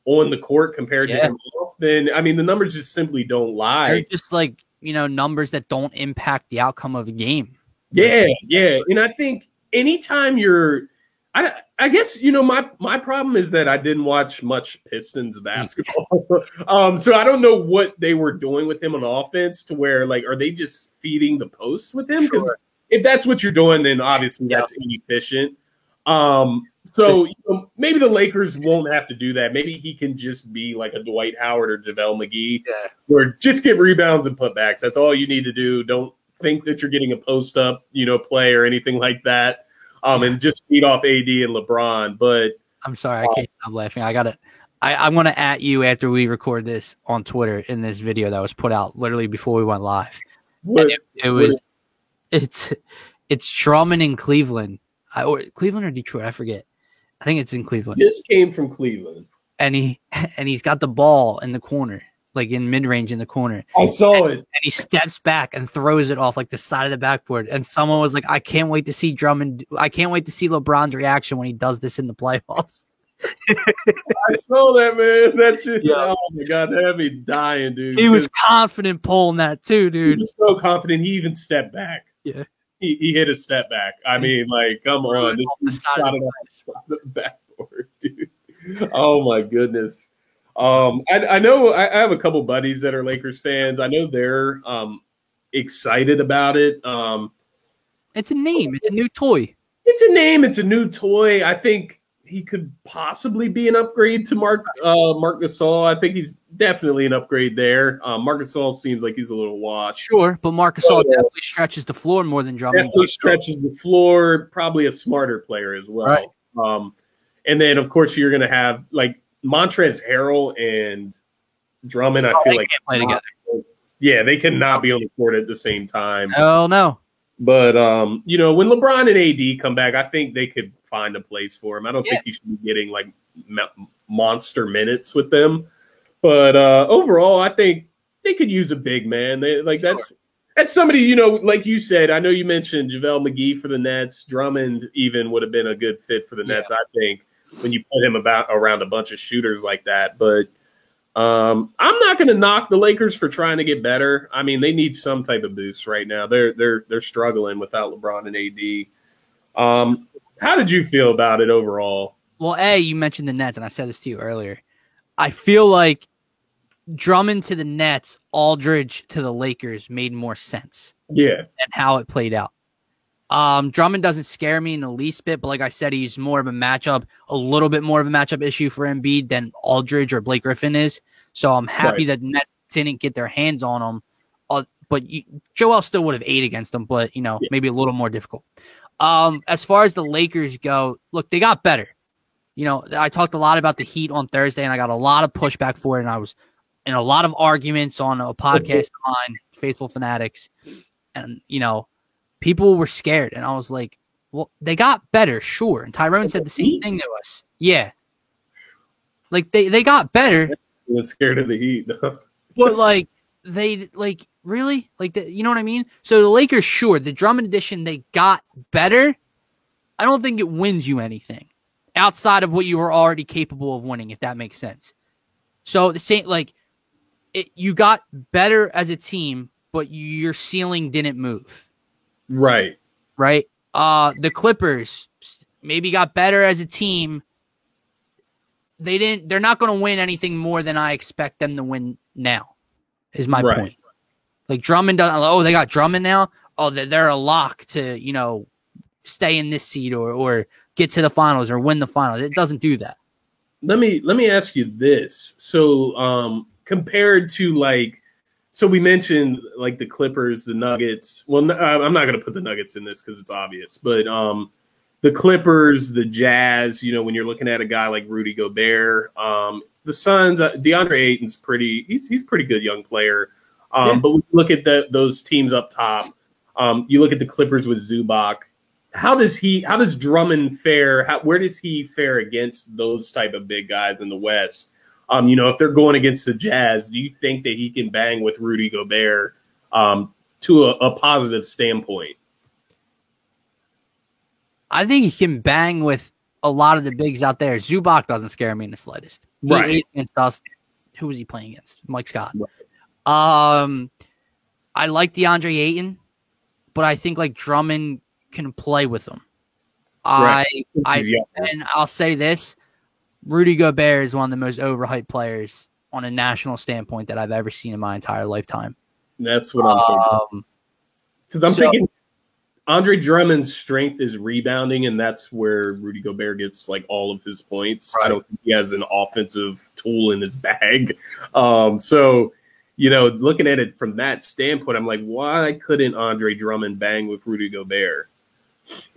on the court compared to him off, then I mean the numbers just simply don't lie. They're just like numbers that don't impact the outcome of a game. Yeah, and I think anytime I guess my problem is that I didn't watch much Pistons basketball, so I don't know what they were doing with him on offense to where are they just feeding the post with him? Because if that's what you're doing, then obviously that's inefficient. So maybe the Lakers won't have to do that. Maybe he can just be like a Dwight Howard or JaVale McGee, or just get rebounds and putbacks. That's all you need to do. Don't think that you're getting a post up, play or anything like that. And just feed off AD and LeBron. But I'm sorry, I can't stop laughing. I'm going to at you after we record this on Twitter in this video that was put out literally before we went live. It's Drummond in Cleveland, or Cleveland or Detroit, I forget. I think it's in Cleveland. This came from Cleveland, and he's got the ball in the corner, like in mid range in the corner. I saw it, and he steps back and throws it off like the side of the backboard. And someone was like, "I can't wait to see Drummond. I can't wait to see LeBron's reaction when he does this in the playoffs." I saw that, man. That shit. Yeah. Oh my god, that had me dying, dude. He was confident pulling that too, dude. He was so confident. He even stepped back. Yeah. He hit a step back. I mean, come on. The side of the backboard, dude. Oh, my goodness. I know I have a couple buddies that are Lakers fans. I know they're excited about it. It's a name. It's a new toy. It's a name. It's a new toy. I think he could possibly be an upgrade to Marc Gasol. I think he's definitely an upgrade there. Marc Gasol seems like he's a little washed. Sure, but Marc Gasol definitely stretches the floor more than Drummond. Definitely stretches the floor. Probably a smarter player as well. Right. And then, of course, you're going to have Montrezl Harrell and Drummond. I feel like can't play together. Yeah, they cannot be on the court at the same time. Hell no. But, when LeBron and AD come back, I think they could find a place for him. I don't think he should be getting, monster minutes with them. But overall, I think they could use a big man. That's somebody, like you said, I know you mentioned JaVale McGee for the Nets. Drummond even would have been a good fit for the Nets, I think, when you put him around a bunch of shooters like that. But I'm not going to knock the Lakers for trying to get better. I mean, they need some type of boost right now. They're struggling without LeBron and AD. How did you feel about it overall? Well, you mentioned the Nets, and I said this to you earlier. I feel like Drummond to the Nets, Aldridge to the Lakers made more sense. Yeah. And how it played out. Drummond doesn't scare me in the least bit, but like I said, he's more of a little bit more of a matchup issue for Embiid than Aldridge or Blake Griffin is. So I'm happy that the Nets didn't get their hands on him. But Joel still would have ate against them, but maybe a little more difficult. As far as the Lakers go, look, they got better. I talked a lot about the Heat on Thursday, and I got a lot of pushback for it, and I was in a lot of arguments on a podcast on Faithful Fanatics, and people were scared, and I was like, well, they got better, sure. And Tyrone said the same thing to us. Yeah. They got better. I was scared of the Heat. But they really? You know what I mean? So the Lakers, sure, the Drummond edition, they got better. I don't think it wins you anything outside of what you were already capable of winning, if that makes sense. So the same, you got better as a team, but your ceiling didn't move. Right. The Clippers maybe got better as a team. They're not going to win anything more than I expect them to win now, is my point. Like Drummond doesn't, they got Drummond now. Oh, they're a lock to, stay in this seed or get to the finals or win the finals. It doesn't do that. Let me ask you this. So, compared to so we mentioned like the Clippers, the Nuggets. Well, I'm not going to put the Nuggets in this because it's obvious, but the Clippers, the Jazz, when you're looking at a guy like Rudy Gobert, the Suns, DeAndre Ayton's he's pretty good young player. But when you look at those teams up top, you look at the Clippers with Zubac. How does Drummond fare? Where does he fare against those type of big guys in the West? If they're going against the Jazz, do you think that he can bang with Rudy Gobert to a positive standpoint? I think he can bang with a lot of the bigs out there. Zubac doesn't scare me in the slightest. Right. Against us. Who was he playing against? Mike Scott. Right. I like DeAndre Ayton, but I think like Drummond can play with him. Right. And I'll say this. Rudy Gobert is one of the most overhyped players on a national standpoint that I've ever seen in my entire lifetime. That's what I'm thinking. Because I'm thinking Andre Drummond's strength is rebounding, and that's where Rudy Gobert gets like all of his points. Right. I don't think he has an offensive tool in his bag. So, looking at it from that standpoint, I'm like, why couldn't Andre Drummond bang with Rudy Gobert?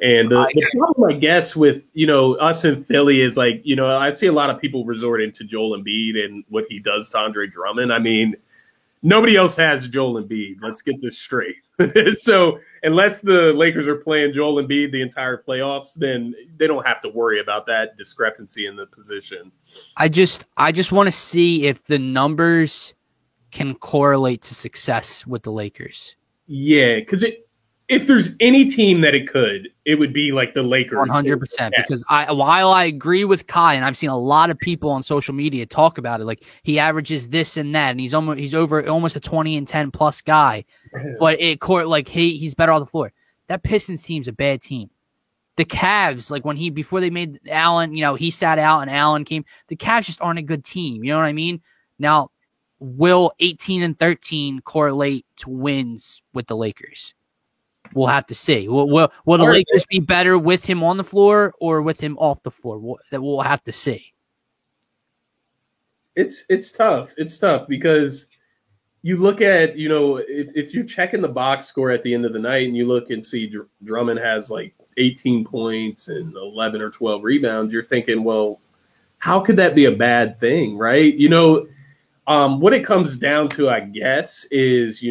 And the problem, I guess, with, us in Philly is like, I see a lot of people resorting to Joel Embiid and what he does to Andre Drummond. I mean, nobody else has Joel Embiid. Let's get this straight. So unless the Lakers are playing Joel Embiid the entire playoffs, then they don't have to worry about that discrepancy in the position. I just want to see if the numbers can correlate to success with the Lakers. Yeah, because if there's any team that it could, it would be like the Lakers. 100%. Because while I agree with Kai, and I've seen a lot of people on social media talk about it, like he averages this and that, and he's over almost a 20 and 10 plus guy, but he's better on the floor. That Pistons team's a bad team. The Cavs, like before they made Allen, he sat out and Allen came. The Cavs just aren't a good team. You know what I mean? Now, will 18 and 13 correlate to wins with the Lakers? We'll have to see. Will the Lakers be better with him on the floor or with him off the floor? We'll have to see. It's tough. It's tough because you look at, if you're checking the box score at the end of the night and you look and see Drummond has like 18 points and 11 or 12 rebounds, you're thinking, well, how could that be a bad thing, right? What it comes down to, I guess, is,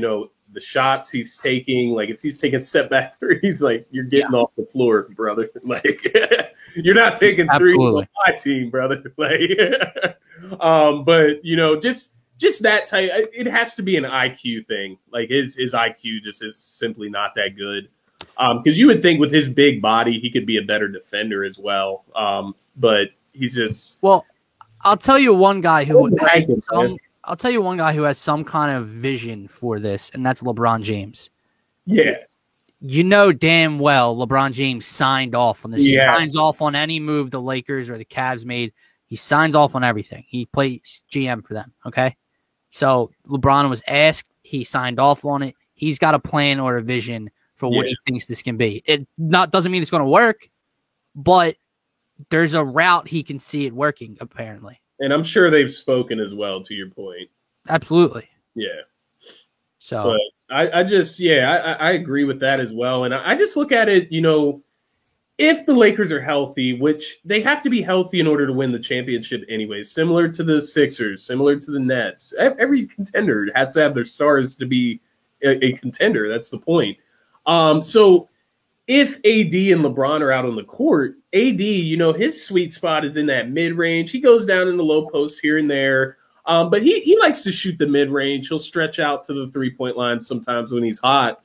the shots he's taking, like if he's taking step back threes, like you're getting off the floor, brother. Like you're not taking threes on my team, brother. Like, but just that type. It has to be an IQ thing. Like his IQ just is simply not that good. Because you would think with his big body, he could be a better defender as well. But he's just I'll tell you one guy who I'll tell you one guy who has some kind of vision for this, and that's LeBron James. Yeah. Damn well LeBron James signed off on this. He signs off on any move the Lakers or the Cavs made. He signs off on everything. He plays GM for them, okay? So LeBron was asked. He signed off on it. He's got a plan or a vision for what he thinks this can be. It doesn't mean it's going to work, but there's a route he can see it working, apparently. And I'm sure they've spoken as well, to your point. Absolutely. Yeah. So but I agree with that as well. And I just look at it, if the Lakers are healthy, which they have to be healthy in order to win the championship anyways, similar to the Sixers, similar to the Nets. Every contender has to have their stars to be a contender. That's the point. So if AD and LeBron are out on the court, AD, his sweet spot is in that mid-range. He goes down in the low post here and there, but he likes to shoot the mid-range. He'll stretch out to the three-point line sometimes when he's hot.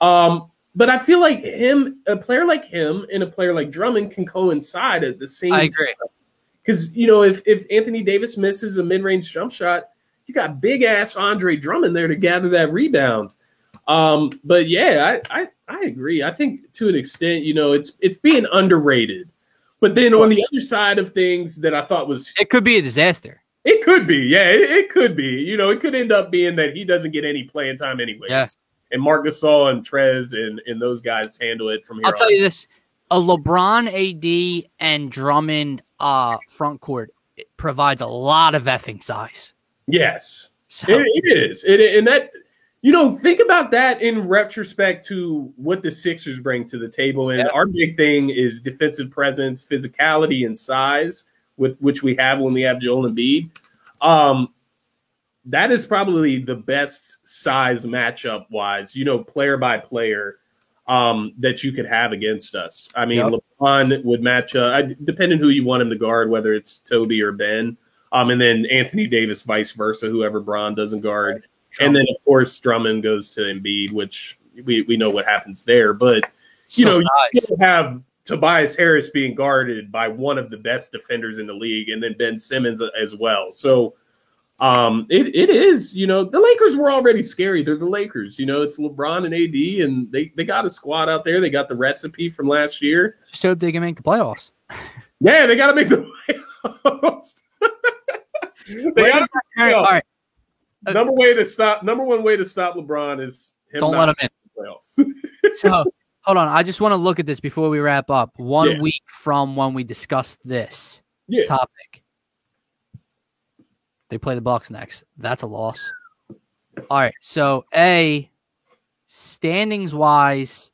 But I feel like a player like him and a player like Drummond can coincide at the same time. I agree. Because, if Anthony Davis misses a mid-range jump shot, you got big-ass Andre Drummond there to gather that rebound. But yeah, I I agree. I think to an extent, it's being underrated. But then on the other side of things that I thought was... It could be a disaster. It could be. Yeah, it could be. It could end up being that he doesn't get any playing time anyways. Yeah. And Marc Gasol and Trez and those guys handle it from here I'll tell you this. A LeBron, AD, and Drummond front court provides a lot of effing size. Yes. So, it is. And that, think about that in retrospect to what the Sixers bring to the table. And our big thing is defensive presence, physicality, and size, which we have when we have Joel Embiid. That is probably the best size matchup wise, player by player, that you could have against us. I mean, LeBron would match depending who you want him to guard, whether it's Toby or Ben. And then Anthony Davis, vice versa, whoever Bron doesn't guard. Sure. And then, of course, Drummond goes to Embiid, which we know what happens there. But, you still have Tobias Harris being guarded by one of the best defenders in the league, and then Ben Simmons as well. So it is, the Lakers were already scary. They're the Lakers. It's LeBron and AD, and they got a squad out there. They got the recipe from last year. Just hope they can make the playoffs. Yeah, they got to make the playoffs. All right. Number one way to stop LeBron is him don't let him in. The playoffs. So hold on, I just want to look at this before we wrap up. 1 week from when we discussed this topic, they play the Bucks next. That's a loss. All right, so standings wise,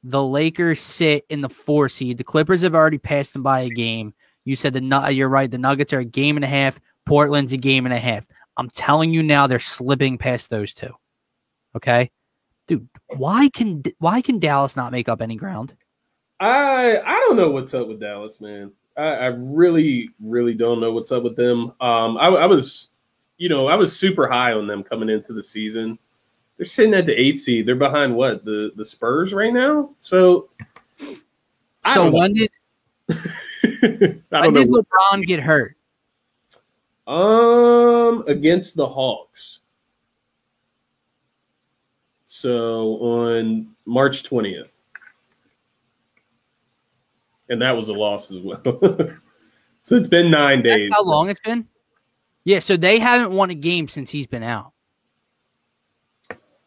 the Lakers sit in the 4 seed. The Clippers have already passed them by a game. You said you're right. The Nuggets are a game and a half. Portland's a game and a half. I'm telling you now, they're slipping past those two. Okay, dude, why can Dallas not make up any ground? I don't know what's up with Dallas, man. I really, really don't know what's up with them. I was super high on them coming into the season. They're sitting at the 8 seed. They're behind what, the Spurs right now. So when did LeBron get hurt? Against the Hawks. So on March 20th. And that was a loss as well. So it's been 9 days. That's how long it's been? Yeah, so they haven't won a game since he's been out.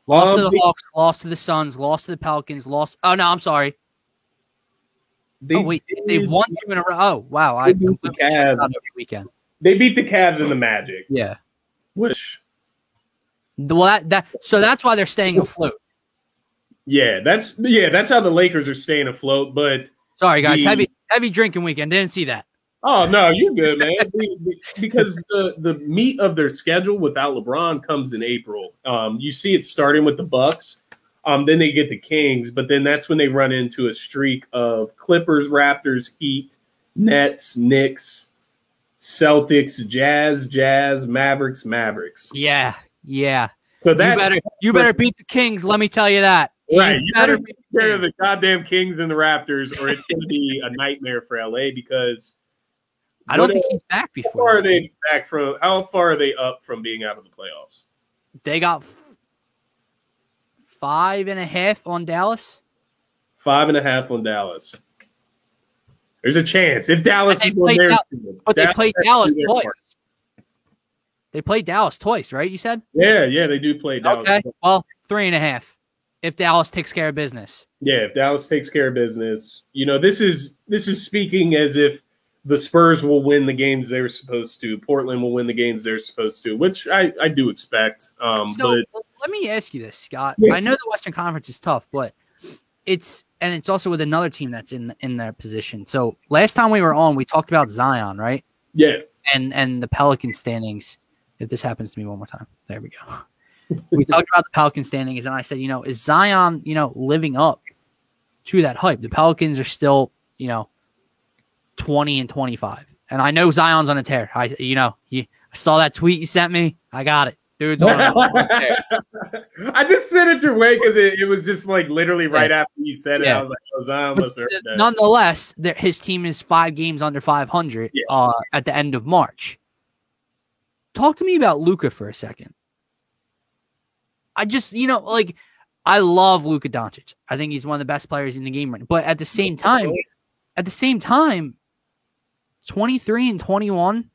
Lost to the Hawks, lost to the Suns, lost to the Pelicans, lost. Oh, no, I'm sorry. They've won 2 in a row. Oh, wow. I completely checked out every weekend. They beat the Cavs and the Magic. Yeah. So that's why they're staying afloat. Yeah, that's how the Lakers are staying afloat. But sorry, guys, heavy drinking weekend. Didn't see that. Oh no, you're good, man. Because the meat of their schedule without LeBron comes in April. You see it starting with the Bucks. Then they get the Kings, but then that's when they run into a streak of Clippers, Raptors, Heat, Nets, Knicks, Celtics, Jazz, Mavericks. Yeah. So that you better beat the Kings. Let me tell you that. Right, you better be care of the goddamn Kings and the Raptors, or it's going to be a nightmare for LA. Because I don't think he's back before. How far are they up from being out of the playoffs? They got 5.5 on Dallas. 5.5 on Dallas. There's a chance if Dallas is on there. But they played Dallas twice. They played Dallas twice, right? You said? Yeah, they do play Dallas. Okay, well, 3.5 if Dallas takes care of business. Yeah, if Dallas takes care of business. This is speaking as if the Spurs will win the games they're supposed to. Portland will win the games they're supposed to, which I do expect. But let me ask you this, Scott. Yeah. I know the Western Conference is tough, but it's also with another team that's in their position. So last time we were on, we talked about Zion, right? Yeah. And the Pelican standings. If this happens to me one more time, there we go. We talked about the Pelican standings, and I said, is Zion, living up to that hype? The Pelicans are still, 20-25, and I know Zion's on a tear. I saw that tweet you sent me. I got it. Dude's on a tear. I just sent it your way because it was just like literally right after you said it. Yeah. I was like, Zion must have heard that. Nonetheless, his team is 5 games under 500 at the end of March. Talk to me about Luka for a second. I just, I love Luka Doncic. I think he's one of the best players in the game right now. But at the same time, 23 and 21,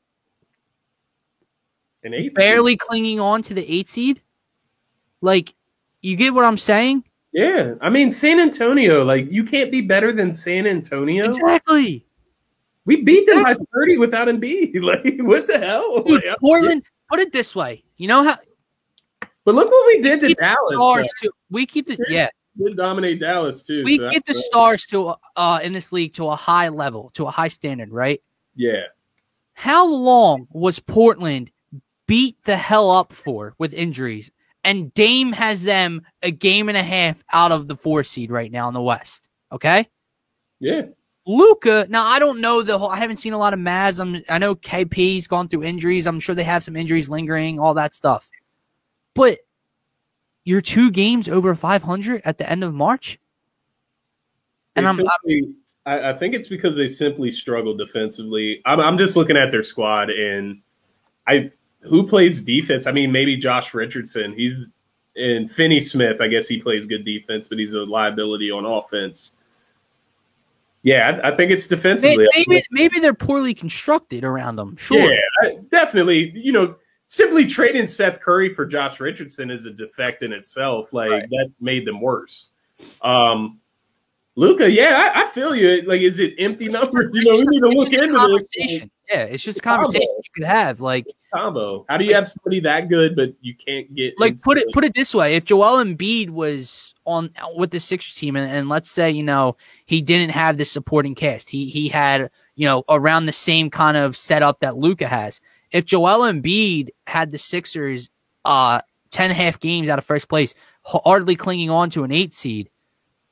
An 8 barely clinging on to the 8 seed. Like, you get what I'm saying? Yeah. I mean, San Antonio, like, you can't be better than San Antonio. Exactly. We beat them by 30 without Embiid. Like, what the hell? Dude, Portland, put it this way. You know how? But look what we did to Dallas. We keep the We dominate Dallas too. We get the stars to in this league to a high level, to a high standard, right? Yeah. How long was Portland beat the hell up for with injuries? And Dame has them a game and a half out of the 4 seed right now in the West. Okay? Yeah. Luka, now I don't know I haven't seen a lot of Mavs. I know KP's gone through injuries. I'm sure they have some injuries lingering, all that stuff. But you're 2 games over 500 at the end of March? And I think it's because they simply struggled defensively. I'm just looking at their squad, and who plays defense? I mean, maybe Josh Richardson. And Finney Smith. I guess he plays good defense, but he's a liability on offense. Yeah, I think it's defensively. Maybe they're poorly constructed around them. Sure. Yeah, definitely. You know, simply trading Seth Curry for Josh Richardson is a defect in itself. Like, that made them worse. Luka, yeah, I feel you. Like, is it empty numbers? You know, we need to look into this. Yeah, it's just a conversation you could have. Like, combo. How do you have somebody that good, but you can't get put it this way: if Joel Embiid was on with the Sixers team, and let's say he didn't have this supporting cast, he had around the same kind of setup that Luka has. If Joel Embiid had the Sixers 10.5 games out of first place, hardly clinging on to an 8 seed,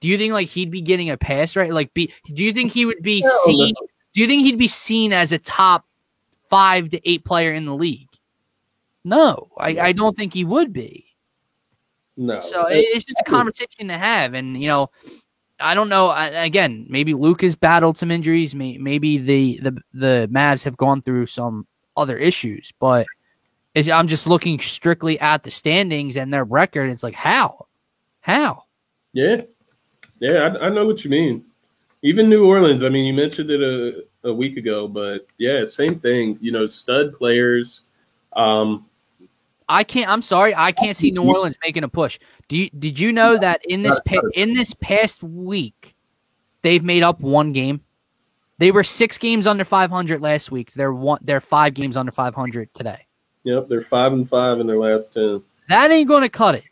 do you think he'd be getting a pass, right? Do you think he would be seen? Do you think he'd be seen as a top 5 to 8 player in the league? No, I don't think he would be. No. So it's just a conversation to have, and I don't know. Again, maybe Luka's battled some injuries. Maybe the Mavs have gone through some other issues, but I'm just looking strictly at the standings and their record. It's like how? Yeah, I know what you mean. Even New Orleans. I mean, you mentioned it a week ago, but yeah, same thing. Stud players. I'm sorry, I can't see New Orleans making a push. Did you know that in this past week, they've made up 1 game? They were 6 games under 500 last week. They're 5 games under 500 today. Yep, they're 5-5 in their last 10. That ain't going to cut it.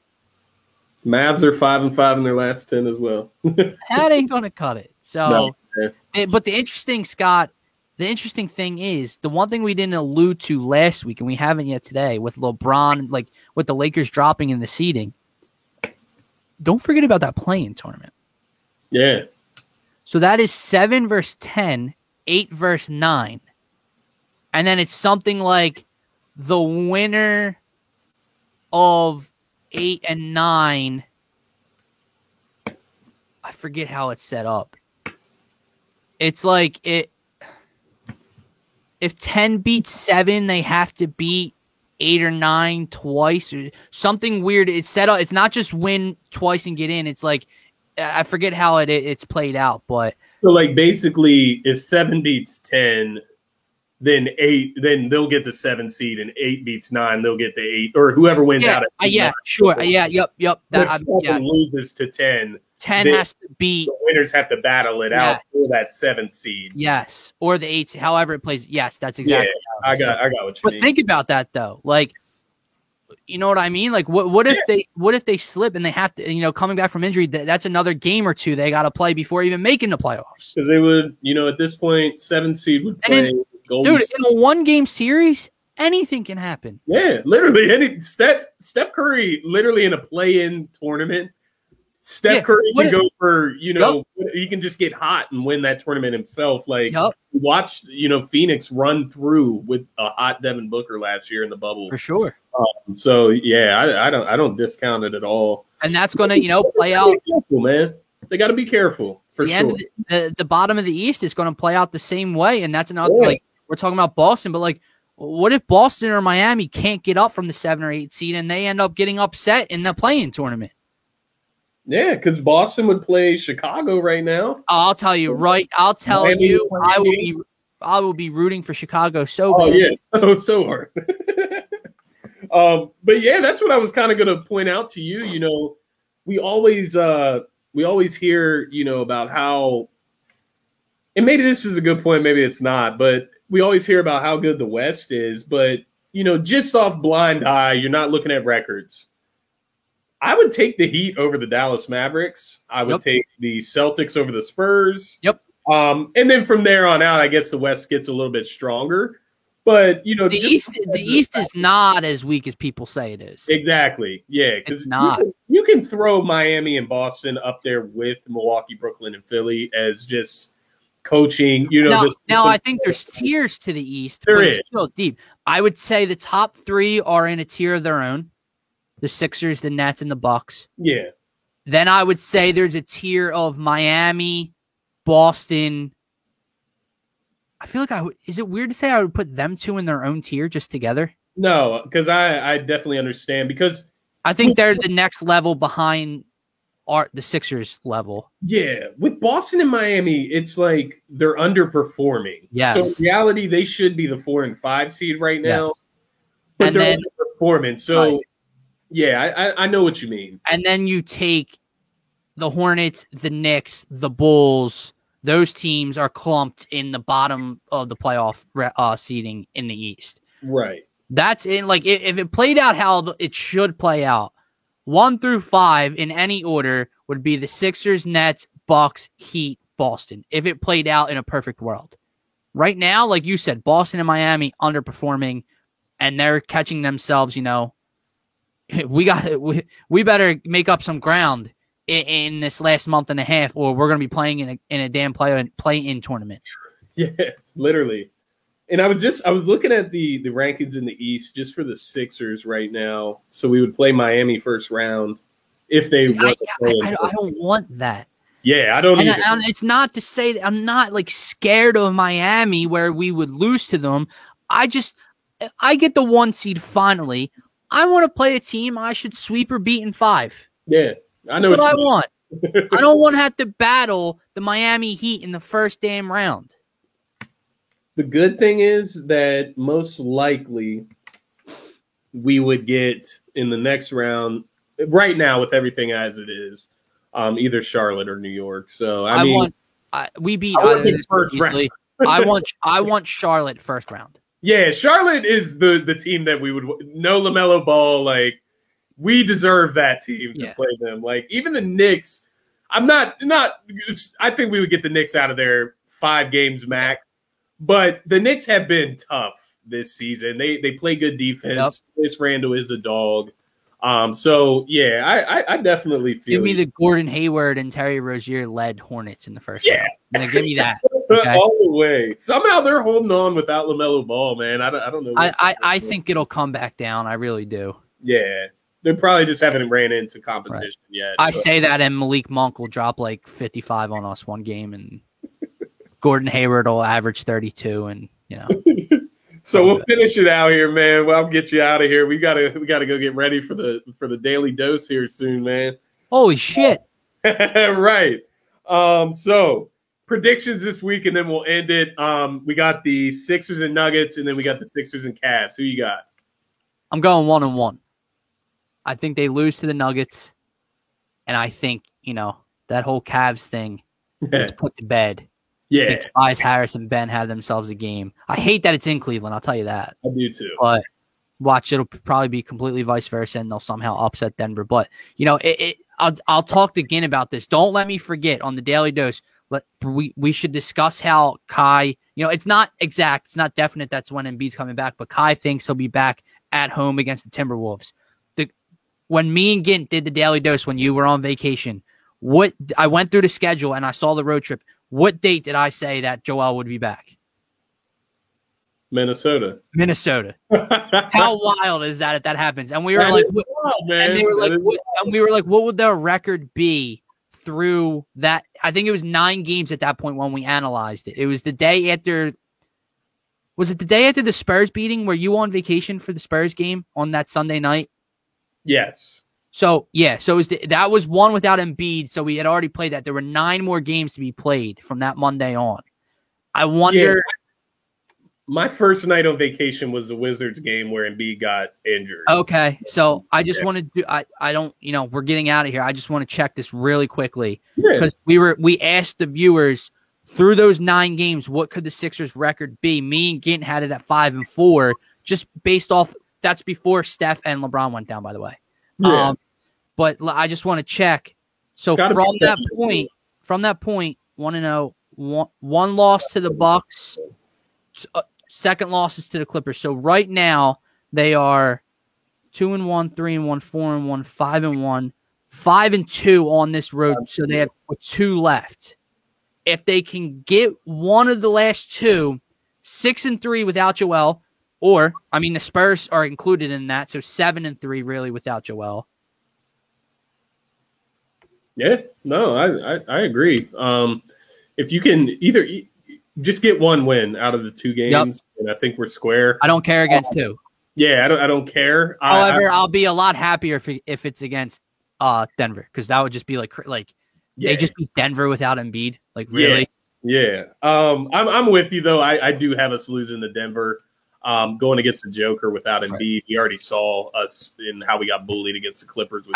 Mavs are 5-5 in their last 10 as well. That ain't going to cut it. So, no. But the interesting thing is the one thing we didn't allude to last week, and we haven't yet today, with LeBron, with the Lakers dropping in the seeding. Don't forget about that play-in tournament. Yeah. So that is 7 versus 10, 8 versus 9. And then it's something like the winner of 8 and 9. I forget how it's set up. It's like if 10 beats 7, they have to beat 8 or 9 twice or something weird. It's set up. It's not just win twice and get in. It's like, I forget how it's played out, but so basically if 7 beats 10, then 8, then they'll get the 7 seed, and 8 beats 9, they'll get the 8, or whoever wins out of 8. Yeah, sure. Yep. If 7 loses to 10 has to beat. The winners have to battle it out for that 7th seed. Yes, or the 8th, however it plays. Yes, that's exactly. Yeah, I got what you mean. But think about that though, you know what I mean? What if they slip and they have to, coming back from injury, that's another game or 2 they got to play before even making the playoffs. Because they would, at this point, 7th seed would play. Dude, in a 1-game series, anything can happen. Yeah, literally. Steph Curry, literally in a play-in tournament, Curry can go for, he can just get hot and win that tournament himself. Watch, Phoenix run through with a hot Devin Booker last year in the bubble. For sure. So, yeah, I don't discount it at all. And that's going to, play out. Careful, man. They got to be careful, for sure. End of the bottom of the East is going to play out the same way, and that's another, we're talking about Boston, but, what if Boston or Miami can't get up from the 7 or 8 seed and they end up getting upset in the play-in tournament? Yeah, because Boston would play Chicago right now. I'll tell you, Miami, I will be rooting for Chicago so Oh, bad. yes. So hard. But yeah, that's what I was kind of going to point out to you. You know, we always hear, you know, about how, and maybe this is a good point, maybe it's not, but we always hear about how good the West is. But, you know, just off blind eye, you're not looking at records. I would take the Heat over the Dallas Mavericks. I would take the Celtics over the Spurs. Yep. And then from there on out, I guess the West gets a little bit stronger. But, you know, the East is not as weak as people say it is. Exactly. Yeah, because you can throw Miami and Boston up there with Milwaukee, Brooklyn, and Philly as just coaching. You know, now I think there's tiers to the East. There but is. It's still deep. I would say the top three are in a tier of their own: the Sixers, the Nets, and the Bucks. Yeah. Then I would say there's a tier of Miami, Boston. I feel like is it weird to say I would put them two in their own tier just together? No, because I definitely understand, because I think they're the next level behind the Sixers level. Yeah, with Boston and Miami, it's like they're underperforming. Yes. So in reality, they should be the 4 and 5 seed right now, yes. but they're underperforming. So right. yeah, I know what you mean. And then you take the Hornets, the Knicks, the Bulls. Those teams are clumped in the bottom of the playoff seeding in the East. Right. That's in like if it played out how it should play out, 1 through 5 in any order would be the Sixers, Nets, Bucks, Heat, Boston. If it played out in a perfect world, right now, like you said, Boston and Miami underperforming, and they're catching themselves. You know, we better make up some ground in this last month and a half, or we're going to be playing in a damn play-in tournament. Yes, literally. And I was looking at the rankings in the East just for the Sixers right now. So we would play Miami first round if they want to play. I don't want that. Yeah, I don't either. And it's not to say that I'm not like scared of Miami where we would lose to them. I get the 1 seed finally. I want to play a team I should sweep or beat in 5. Yeah. I know That's what I want. I don't want to have to battle the Miami Heat in the first damn round. The good thing is that most likely we would get in the next round, right now with everything as it is, either Charlotte or New York. So we beat either first round. I want Charlotte first round. Yeah, Charlotte is the team that we would no LaMelo Ball, like we deserve that team to play them. Like even the Knicks, I think we would get the Knicks out of there 5 games max. But the Knicks have been tough this season. They play good defense. This Randall is a dog. So yeah, I definitely feel. Give me the Gordon Hayward and Terry Rozier led Hornets in the first round. Now, give me that. Okay? All the way. Somehow they're holding on without LaMelo Ball, man. I don't know. I think it'll come back down. I really do. Yeah. They probably just haven't ran into competition yet. I say that, and Malik Monk will drop like 55 on us one game, and Gordon Hayward will average 32, and you know. So we'll finish it out here, man. Well, I'll get you out of here. We gotta go get ready for the daily dose here soon, man. Holy shit! Right. So predictions this week, and then we'll end it. We got the Sixers and Nuggets, and then we got the Sixers and Cavs. Who you got? I'm going 1-1. I think they lose to the Nuggets, and I think that whole Cavs thing gets put to bed. Yeah, I think Tobias Harris and Ben have themselves a game. I hate that it's in Cleveland. I'll tell you that. I do too. But watch, it'll probably be completely vice versa, and they'll somehow upset Denver. But I'll talk again about this. Don't let me forget on the Daily Dose. But we should discuss how Kai. It's not exact. It's not definite. That's when Embiid's coming back. But Kai thinks he'll be back at home against the Timberwolves. When me and Gint did the Daily Dose when you were on vacation, I went through the schedule and I saw the road trip. What date did I say that Joel would be back? Minnesota. How wild is that if that happens? And we were like, wild, man. And they were like, and we were like, what would their record be through that? I think it was 9 games at that point when we analyzed it. It was the day after. Was it the day after the Spurs beating? Were you on vacation for the Spurs game on that Sunday night? Yes. So that was one without Embiid. So we had already played that. There were 9 more games to be played from that Monday on. I wonder. Yeah. My first night on vacation was the Wizards game where Embiid got injured. Okay, so I just want to do. I don't. We're getting out of here. I just want to check this really quickly because we asked the viewers through those 9 games what could the Sixers record be. Me and Gint had it at 5-4, just based off. That's before Steph and LeBron went down, by the way. Yeah. But I just want to check. So from that point, want to know one loss to the Bucks. Second losses to the Clippers. So right now they are 2-1, 3-1, 4-1, 5-1, 5-2 on this road. So they have 2 left. If they can get one of the last 2, 6-3 without Joel, or the Spurs are included in that, so 7-3 really without Joel. Yeah, no, I agree. If you can either just get one win out of the 2 games, and I think we're square. I don't care against 2. Yeah, I don't care. However, I'll be a lot happier if it's against Denver, because that would just be like they just beat Denver without Embiid. Like, really? Yeah. I'm with you though. I do have us losing to Denver. Going against the Joker without Embiid. He already saw us in how we got bullied against the Clippers.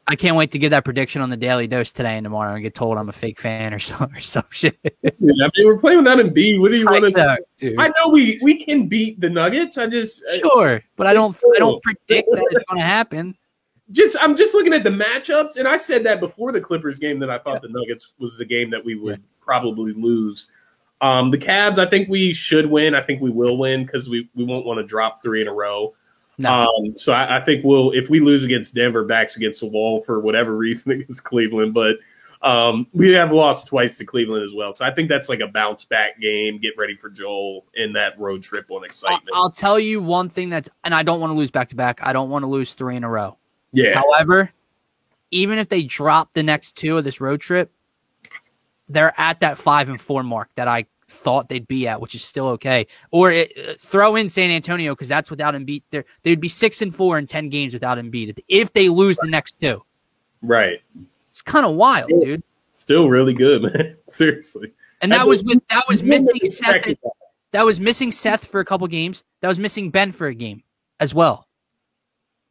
I can't wait to give that prediction on the Daily Dose today and tomorrow and get told I'm a fake fan or some shit. Yeah, we're playing without Embiid. What do you want to do? I know we can beat the Nuggets. Sure, but I don't predict that it's going to happen. I'm just looking at the matchups, and I said that before the Clippers game that I thought the Nuggets was the game that we would probably lose. The Cavs, I think we should win. I think we will win because we won't want to drop 3 in a row. No. So I think if we lose against Denver, backs against the wall for whatever reason against Cleveland. But we have lost twice to Cleveland as well. So I think that's like a bounce back game. Get ready for Joel in that road trip on excitement. I'll tell you one thing and I don't want to lose back to back. I don't want to lose 3 in a row. Yeah. However, even if they drop the next 2 of this road trip, they're at that 5-4 mark that I thought they'd be at, which is still okay. Or throw in San Antonio because that's without Embiid. They'd be 6-4 in 10 games without Embiid if they lose the next 2. Right. It's kind of wild, dude. Still really good, man. Seriously. And that was missing Seth. That was missing Seth for a couple games. That was missing Ben for a game as well.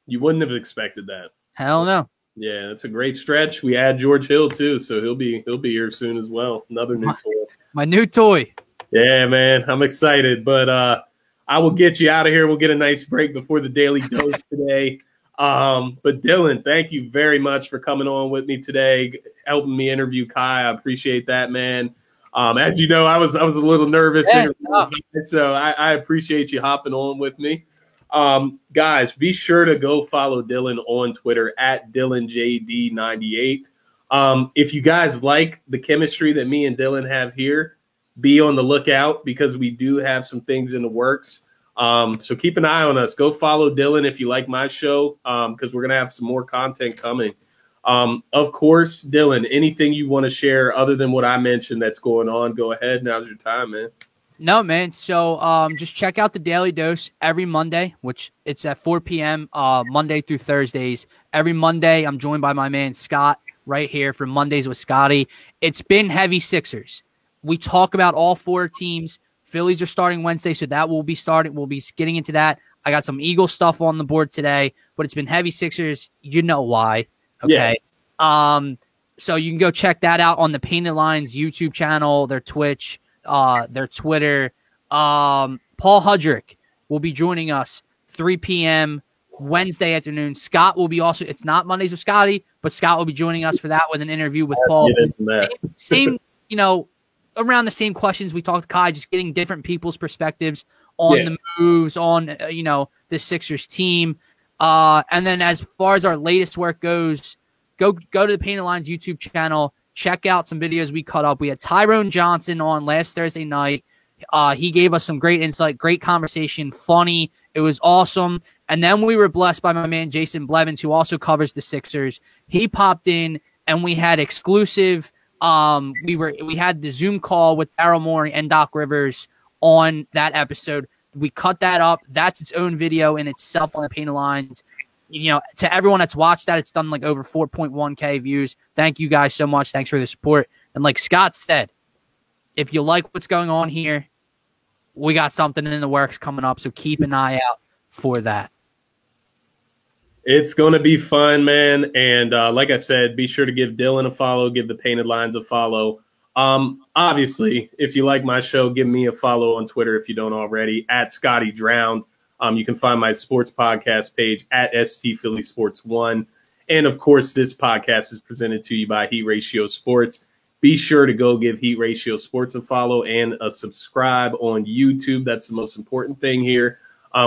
You wouldn't have expected that. Hell no. Yeah, that's a great stretch. We add George Hill too, so he'll be here soon as well. Another new toy. My new toy. Yeah, man, I'm excited. But I will get you out of here. We'll get a nice break before the Daily Dose today. But Dylan, thank you very much for coming on with me today, helping me interview Kai. I appreciate that, man. As you know, I was a little nervous, so I appreciate you hopping on with me. Guys, be sure to go follow Dylan on Twitter at DylanJD98. If you guys like the chemistry that me and Dylan have here, be on the lookout because we do have some things in the works. So keep an eye on us. Go follow Dylan if you like my show, because we're going to have some more content coming. Of course, Dylan, anything you want to share other than what I mentioned that's going on, go ahead. Now's your time, man. No, man. So just check out the Daily Dose every Monday, which it's at 4 p.m. Monday through Thursdays. Every Monday, I'm joined by my man Scott right here for Mondays with Scotty. It's been heavy Sixers. We talk about all 4 teams. Phillies are starting Wednesday, so that will be starting. We'll be getting into that. I got some Eagle stuff on the board today, but it's been heavy Sixers. You know why. Okay. Yeah. So you can go check that out on the Painted Lines YouTube channel, their Twitch, their Twitter. Paul Hudrick will be joining us 3 p.m. Wednesday afternoon. Scott will be also, it's not Mondays with Scotty, but Scott will be joining us for that with an interview with Paul. Same, around the same questions we talked to Kai, just getting different people's perspectives on the moves, on, the Sixers team. And then as far as our latest work goes, go to the Painted Lines YouTube channel. Check out some videos we cut up. We had Tyrone Johnson on last Thursday night. He gave us some great insight, great conversation, funny. It was awesome. And then we were blessed by my man Jason Blevins, who also covers the Sixers. He popped in and we had exclusive. We had the Zoom call with Daryl Morey and Doc Rivers on that episode. We cut that up. That's its own video in itself on the Painted Lines. to everyone that's watched that, it's done like over 4.1K views. Thank you guys so much. Thanks for the support. And like Scott said, if you like what's going on here, we got something in the works coming up. So keep an eye out for that. It's going to be fun, man. And like I said, be sure to give Dylan a follow, give the Painted Lines a follow. Obviously, if you like my show, give me a follow on Twitter if you don't already, at Scotty Drowned. You can find my sports podcast page at ST Philly Sports 1. And, of course, this podcast is presented to you by Heat Ratio Sports. Be sure to go give Heat Ratio Sports a follow and a subscribe on YouTube. That's the most important thing here.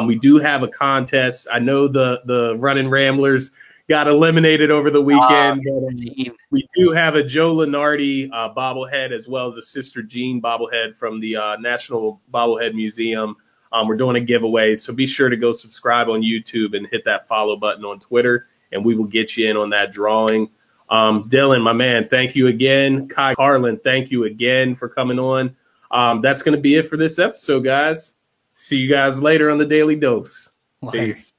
We do have a contest. I know the Running Ramblers got eliminated over the weekend. But we do have a Joe Lenardi bobblehead, as well as a Sister Jean bobblehead from the National Bobblehead Museum. We're doing a giveaway, so be sure to go subscribe on YouTube and hit that follow button on Twitter, and we will get you in on that drawing. Dylan, my man, thank you again. Kai Harlan, thank you again for coming on. That's going to be it for this episode, guys. See you guys later on the Daily Dose. Peace.